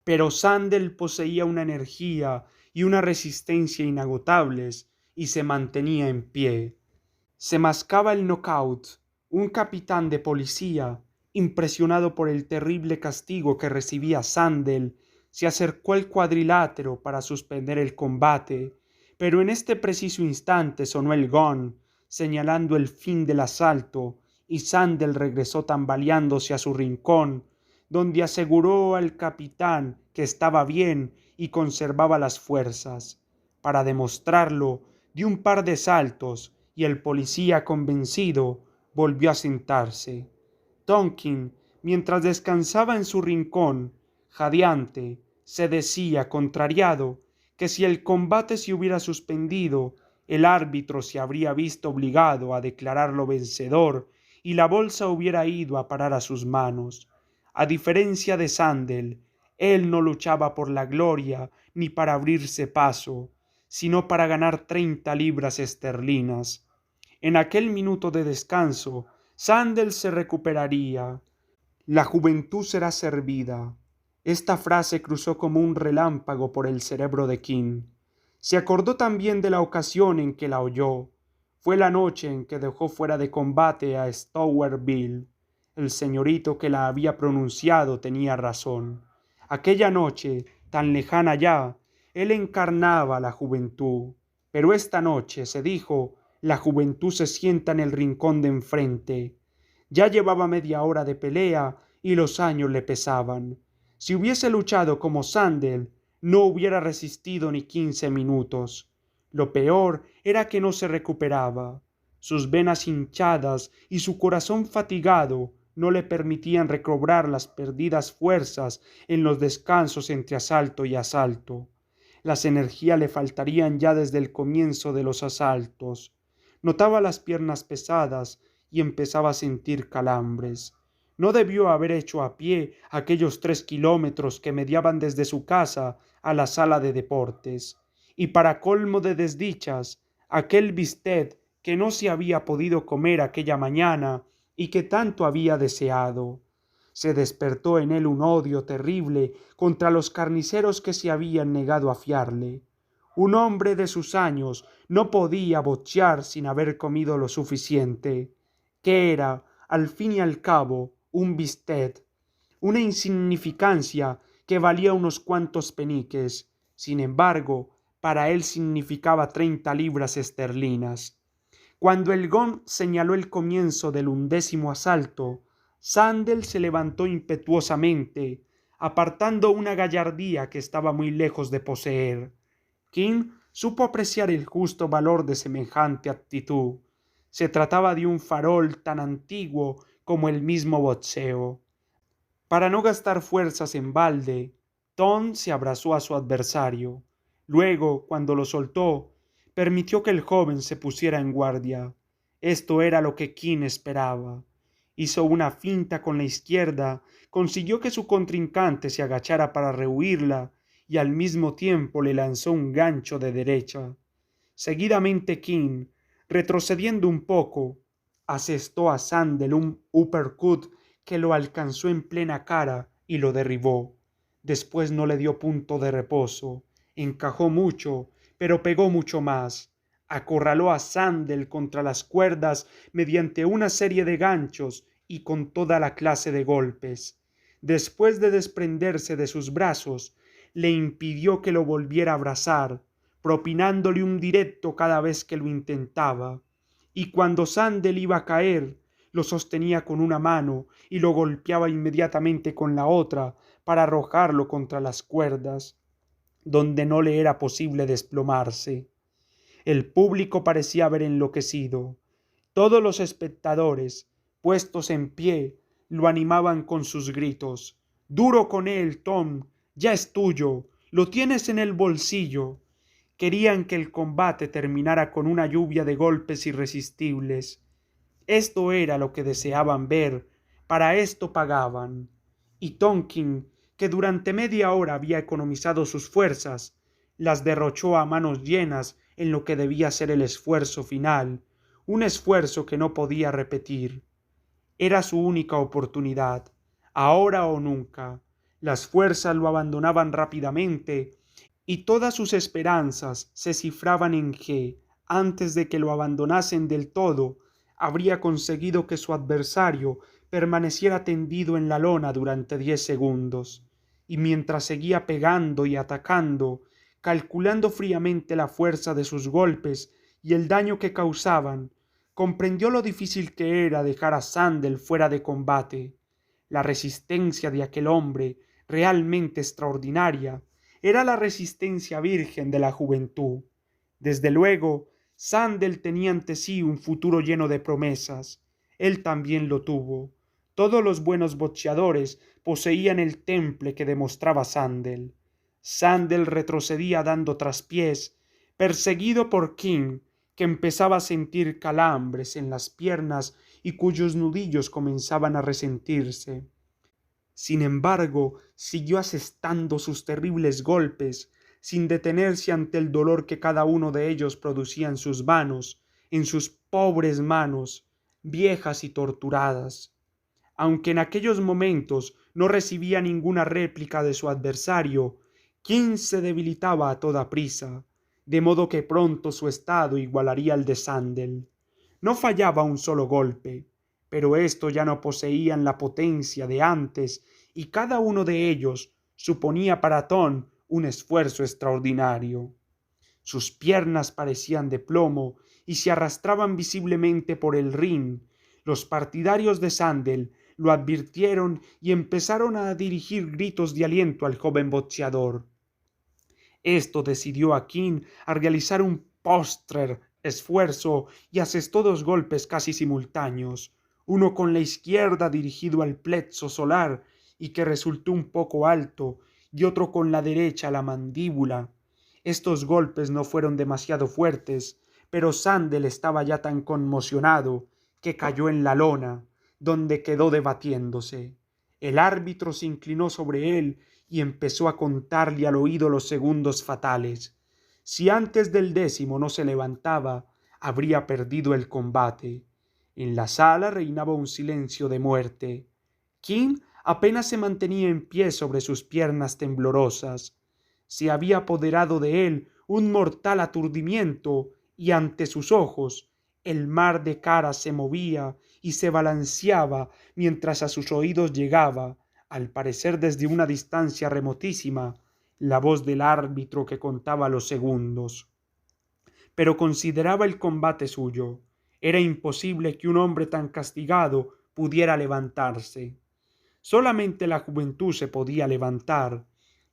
Pero Sandel poseía una energía y una resistencia inagotables y se mantenía en pie. Se mascaba el knockout. Un capitán de policía, impresionado por el terrible castigo que recibía Sandel, se acercó al cuadrilátero para suspender el combate, pero en este preciso instante sonó el gong, señalando el fin del asalto, y Sandel regresó tambaleándose a su rincón, donde aseguró al capitán que estaba bien y conservaba las fuerzas. Para demostrarlo, dio un par de saltos y el policía, convencido, volvió a sentarse. Tonkin, mientras descansaba en su rincón, jadeante, se decía, contrariado, que si el combate se hubiera suspendido, el árbitro se habría visto obligado a declararlo vencedor y la bolsa hubiera ido a parar a sus manos. A diferencia de Sandel, él no luchaba por la gloria ni para abrirse paso, sino para ganar 30 libras esterlinas. En aquel minuto de descanso, Sandel se recuperaría. La juventud será servida. Esta frase cruzó como un relámpago por el cerebro de King. Se acordó también de la ocasión en que la oyó. Fue la noche en que dejó fuera de combate a Stower Bill. El señorito que la había pronunciado tenía razón. Aquella noche, tan lejana ya, él encarnaba la juventud. Pero esta noche, se dijo, la juventud se sienta en el rincón de enfrente. Ya llevaba media hora de pelea y los años le pesaban. Si hubiese luchado como Sandel, no hubiera resistido ni 15 minutos. Lo peor era que no se recuperaba. Sus venas hinchadas y su corazón fatigado no le permitían recobrar las perdidas fuerzas en los descansos entre asalto y asalto. Las energías le faltarían ya desde el comienzo de los asaltos. Notaba las piernas pesadas y empezaba a sentir calambres. No debió haber hecho a pie aquellos 3 kilómetros que mediaban desde su casa a la sala de deportes. Y para colmo de desdichas, aquel bistec que no se había podido comer aquella mañana y que tanto había deseado. Se despertó en él un odio terrible contra los carniceros que se habían negado a fiarle. Un hombre de sus años no podía boxear sin haber comido lo suficiente. ¿Qué era, al fin y al cabo, un bistec? Una insignificancia que valía unos cuantos peniques. Sin embargo, para él significaba 30 libras esterlinas. Cuando el gong señaló el comienzo del 11º asalto, Sandel se levantó impetuosamente, apartando una gallardía que estaba muy lejos de poseer. King supo apreciar el justo valor de semejante actitud. Se trataba de un farol tan antiguo como el mismo boxeo. Para no gastar fuerzas en balde, Tom se abrazó a su adversario. Luego, cuando lo soltó, permitió que el joven se pusiera en guardia. Esto era lo que King esperaba. Hizo una finta con la izquierda, consiguió que su contrincante se agachara para rehuirla y al mismo tiempo le lanzó un gancho de derecha. Seguidamente King, retrocediendo un poco, asestó a Sandel un uppercut que lo alcanzó en plena cara y lo derribó. Después no le dio punto de reposo, encajó mucho, pero pegó mucho más. Acorraló a Sandel contra las cuerdas mediante una serie de ganchos y con toda la clase de golpes. Después de desprenderse de sus brazos, le impidió que lo volviera a abrazar, propinándole un directo cada vez que lo intentaba, y cuando Sandel iba a caer, lo sostenía con una mano y lo golpeaba inmediatamente con la otra para arrojarlo contra las cuerdas, donde no le era posible desplomarse. El público parecía haber enloquecido. Todos los espectadores, puestos en pie, lo animaban con sus gritos. «Duro con él, Tom, ya es tuyo, lo tienes en el bolsillo». Querían que el combate terminara con una lluvia de golpes irresistibles. Esto era lo que deseaban ver, para esto pagaban. Y Tonkin, que durante media hora había economizado sus fuerzas, las derrochó a manos llenas en lo que debía ser el esfuerzo final, un esfuerzo que no podía repetir. Era su única oportunidad, ahora o nunca. Las fuerzas lo abandonaban rápidamente y todas sus esperanzas se cifraban en que, antes de que lo abandonasen del todo, habría conseguido que su adversario permaneciera tendido en la lona durante 10 segundos, y mientras seguía pegando y atacando, calculando fríamente la fuerza de sus golpes y el daño que causaban, comprendió lo difícil que era dejar a Sandel fuera de combate. La resistencia de aquel hombre, realmente extraordinaria, era la resistencia virgen de la juventud. Desde luego, Sandel tenía ante sí un futuro lleno de promesas. Él también lo tuvo. Todos los buenos boxeadores poseían el temple que demostraba Sandel. Sandel retrocedía dando traspiés, perseguido por King, que empezaba a sentir calambres en las piernas y cuyos nudillos comenzaban a resentirse. Sin embargo, siguió asestando sus terribles golpes, sin detenerse ante el dolor que cada uno de ellos producía en sus manos, en sus pobres manos, viejas y torturadas. Aunque en aquellos momentos no recibía ninguna réplica de su adversario, King se debilitaba a toda prisa, de modo que pronto su estado igualaría al de Sandel. No fallaba un solo golpe, pero estos ya no poseían la potencia de antes y cada uno de ellos suponía para Tom un esfuerzo extraordinario. Sus piernas parecían de plomo y se arrastraban visiblemente por el ring. Los partidarios de Sandel lo advirtieron y empezaron a dirigir gritos de aliento al joven boxeador. Esto decidió a King a realizar un postrer esfuerzo y asestó 2 golpes casi simultáneos, uno con la izquierda dirigido al plexo solar y que resultó un poco alto, y otro con la derecha a la mandíbula. Estos golpes no fueron demasiado fuertes, pero Sandel estaba ya tan conmocionado que cayó en la lona, donde quedó debatiéndose. El árbitro se inclinó sobre él y empezó a contarle al oído los segundos fatales. Si antes del 10º no se levantaba, habría perdido el combate. En la sala reinaba un silencio de muerte. King apenas se mantenía en pie sobre sus piernas temblorosas. Se había apoderado de él un mortal aturdimiento y ante sus ojos el mar de caras se movía y se balanceaba mientras a sus oídos llegaba, al parecer desde una distancia remotísima, la voz del árbitro que contaba los segundos. Pero consideraba el combate suyo. Era imposible que un hombre tan castigado pudiera levantarse. Solamente la juventud se podía levantar,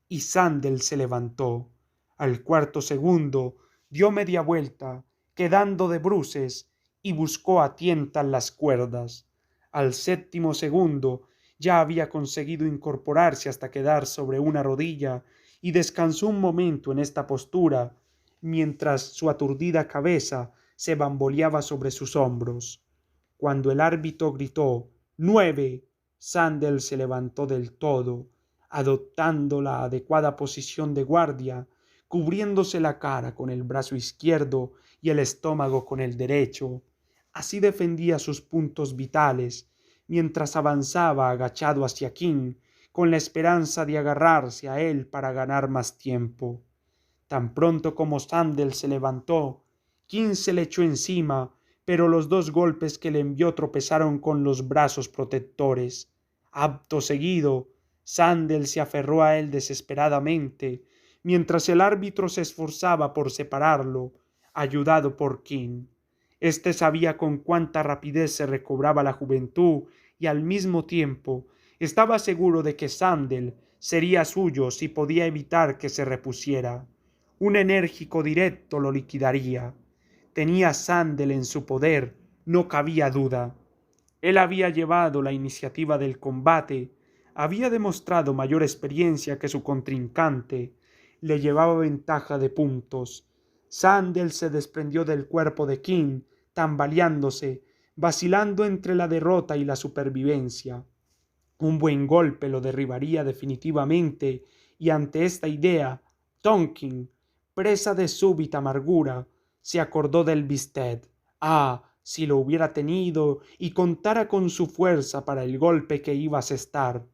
y Sandel se levantó. Al cuarto segundo dio media vuelta, quedando de bruces, y buscó a tientas las cuerdas. Al séptimo segundo ya había conseguido incorporarse hasta quedar sobre una rodilla, y descansó un momento en esta postura, mientras su aturdida cabeza se bamboleaba sobre sus hombros. Cuando el árbitro gritó «¡9!», Sandel se levantó del todo, adoptando la adecuada posición de guardia, cubriéndose la cara con el brazo izquierdo y el estómago con el derecho. Así defendía sus puntos vitales, mientras avanzaba agachado hacia King, con la esperanza de agarrarse a él para ganar más tiempo. Tan pronto como Sandel se levantó, King se le echó encima, pero los dos golpes que le envió tropezaron con los brazos protectores. Acto seguido, Sandel se aferró a él desesperadamente, mientras el árbitro se esforzaba por separarlo, ayudado por King. Este sabía con cuánta rapidez se recobraba la juventud y al mismo tiempo estaba seguro de que Sandel sería suyo si podía evitar que se repusiera. Un enérgico directo lo liquidaría. Tenía a Sandel en su poder, no cabía duda. Él había llevado la iniciativa del combate, había demostrado mayor experiencia que su contrincante, le llevaba ventaja de puntos. Sandel se desprendió del cuerpo de King, tambaleándose, vacilando entre la derrota y la supervivencia. Un buen golpe lo derribaría definitivamente, y ante esta idea, Tonkin, presa de súbita amargura, se acordó del bistec. Si lo hubiera tenido y contara con su fuerza para el golpe que iba a asestar.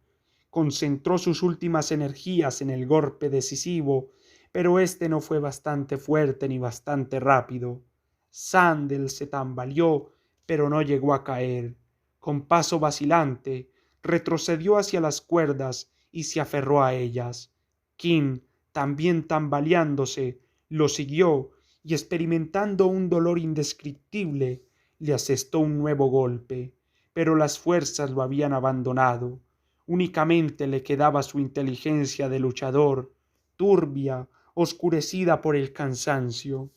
Concentró sus últimas energías en el golpe decisivo, pero éste no fue bastante fuerte ni bastante rápido. Sandel se tambaleó, pero no llegó a caer. Con paso vacilante, retrocedió hacia las cuerdas y se aferró a ellas. King, también tambaleándose, lo siguió y experimentando un dolor indescriptible, le asestó un nuevo golpe, pero las fuerzas lo habían abandonado. Únicamente le quedaba su inteligencia de luchador, turbia, oscurecida por el cansancio.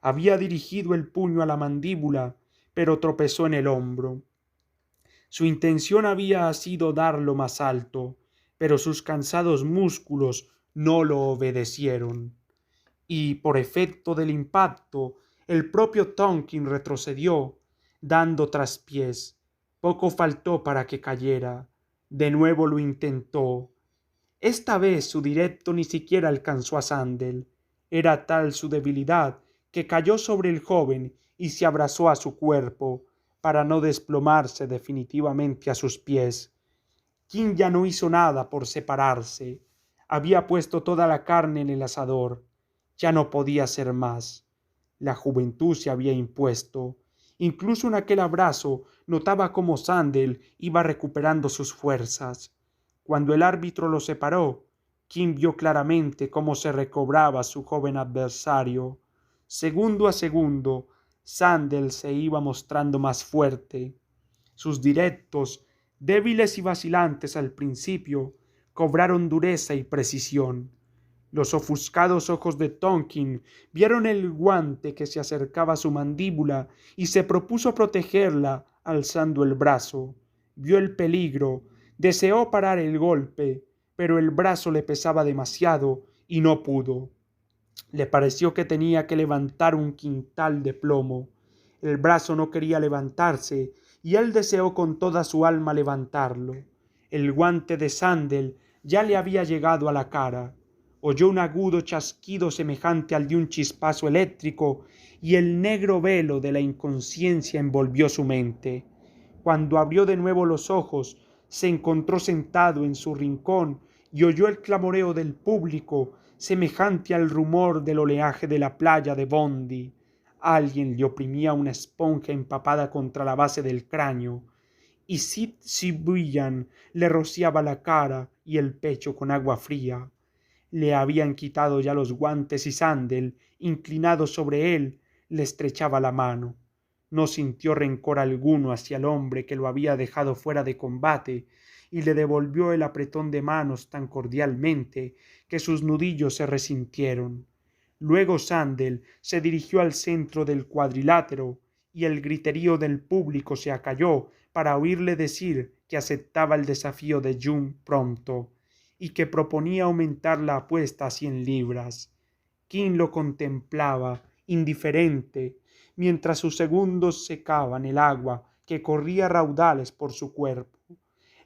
Había dirigido el puño a la mandíbula, pero tropezó en el hombro. Su intención había sido darlo más alto, pero sus cansados músculos no lo obedecieron. Y por efecto del impacto, el propio Tonkin retrocedió, dando traspiés. Poco faltó para que cayera. De nuevo lo intentó. Esta vez su directo ni siquiera alcanzó a Sandel. Era tal su debilidad que cayó sobre el joven y se abrazó a su cuerpo, para no desplomarse definitivamente a sus pies. King ya no hizo nada por separarse. Había puesto toda la carne en el asador. Ya no podía hacer más. La juventud se había impuesto. Incluso en aquel abrazo notaba cómo Sandel iba recuperando sus fuerzas. Cuando el árbitro lo separó, King vio claramente cómo se recobraba su joven adversario. Segundo a segundo, Sandel se iba mostrando más fuerte. Sus directos, débiles y vacilantes al principio, cobraron dureza y precisión. Los ofuscados ojos de Tonkin vieron el guante que se acercaba a su mandíbula y se propuso protegerla alzando el brazo. Vio el peligro, deseó parar el golpe, pero el brazo le pesaba demasiado y no pudo. Le pareció que tenía que levantar un quintal de plomo. El brazo no quería levantarse y él deseó con toda su alma levantarlo. El guante de Sandel ya le había llegado a la cara. Oyó un agudo chasquido semejante al de un chispazo eléctrico y el negro velo de la inconsciencia envolvió su mente. Cuando abrió de nuevo los ojos, se encontró sentado en su rincón y oyó el clamoreo del público, semejante al rumor del oleaje de la playa de Bondi. Alguien le oprimía una esponja empapada contra la base del cráneo, y Sid Sibuyan le rociaba la cara y el pecho con agua fría. Le habían quitado ya los guantes y Sandel, inclinado sobre él, le estrechaba la mano. No sintió rencor alguno hacia el hombre que lo había dejado fuera de combate, y le devolvió el apretón de manos tan cordialmente que sus nudillos se resintieron. Luego Sandel se dirigió al centro del cuadrilátero, y el griterío del público se acalló para oírle decir que aceptaba el desafío de June pronto, y que proponía aumentar la apuesta a 100 libras. King lo contemplaba, indiferente, mientras sus segundos secaban el agua que corría a raudales por su cuerpo.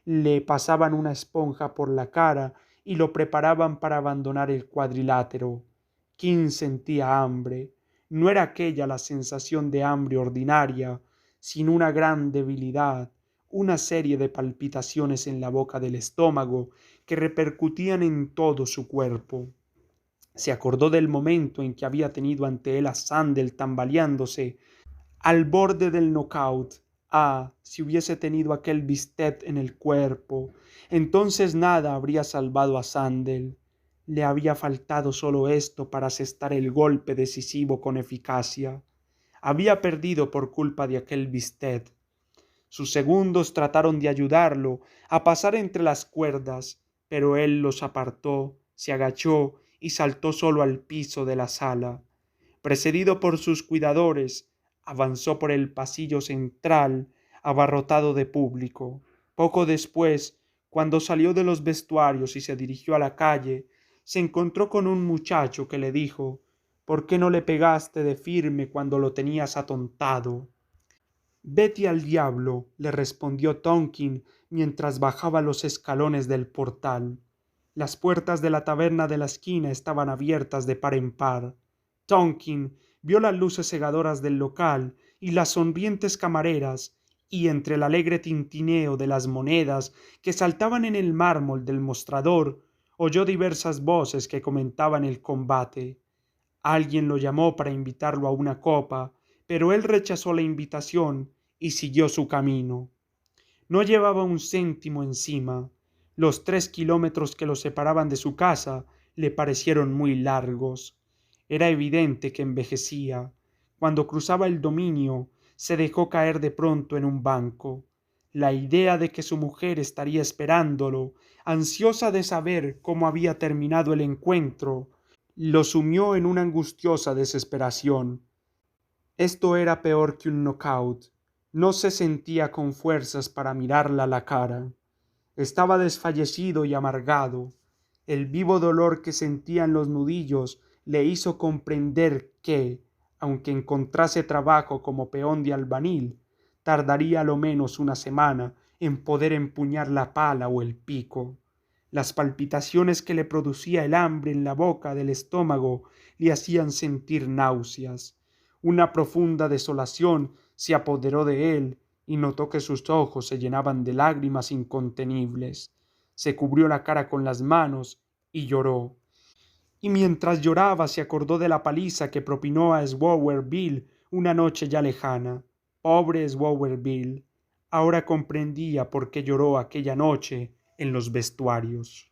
Le pasaban una esponja por la cara y lo preparaban para abandonar el cuadrilátero. King sentía hambre. No era aquella la sensación de hambre ordinaria, sino una gran debilidad, una serie de palpitaciones en la boca del estómago que repercutían en todo su cuerpo. Se acordó del momento en que había tenido ante él a Sandel tambaleándose al borde del knockout. Ah, si hubiese tenido aquel bistec en el cuerpo, entonces nada habría salvado a Sandel. Le había faltado solo esto para asestar el golpe decisivo con eficacia. Había perdido por culpa de aquel bistec. Sus segundos trataron de ayudarlo a pasar entre las cuerdas, pero él los apartó, se agachó y saltó solo al piso de la sala. Precedido por sus cuidadores, avanzó por el pasillo central abarrotado de público. Poco después, cuando salió de los vestuarios y se dirigió a la calle, se encontró con un muchacho que le dijo: «¿Por qué no le pegaste de firme cuando lo tenías atontado?». «Vete al diablo», le respondió Tonkin mientras bajaba los escalones del portal. Las puertas de la taberna de la esquina estaban abiertas de par en par. Tonkin vio las luces cegadoras del local y las sonrientes camareras, y entre el alegre tintineo de las monedas que saltaban en el mármol del mostrador, oyó diversas voces que comentaban el combate. Alguien lo llamó para invitarlo a una copa, pero él rechazó la invitación y siguió su camino. No llevaba un céntimo encima. Los 3 kilómetros que lo separaban de su casa le parecieron muy largos. Era evidente que envejecía. Cuando cruzaba el dominio, se dejó caer de pronto en un banco. La idea de que su mujer estaría esperándolo, ansiosa de saber cómo había terminado el encuentro, lo sumió en una angustiosa desesperación. Esto era peor que un knockout. No se sentía con fuerzas para mirarla a la cara. Estaba desfallecido y amargado. El vivo dolor que sentía en los nudillos le hizo comprender que, aunque encontrase trabajo como peón de albanil, tardaría a lo menos una semana en poder empuñar la pala o el pico. Las palpitaciones que le producía el hambre en la boca del estómago le hacían sentir náuseas. Una profunda desolación se apoderó de él y notó que sus ojos se llenaban de lágrimas incontenibles. Se cubrió la cara con las manos y lloró. Y mientras lloraba se acordó de la paliza que propinó a Swower Bill una noche ya lejana. Pobre Swower Bill. Ahora comprendía por qué lloró aquella noche en los vestuarios.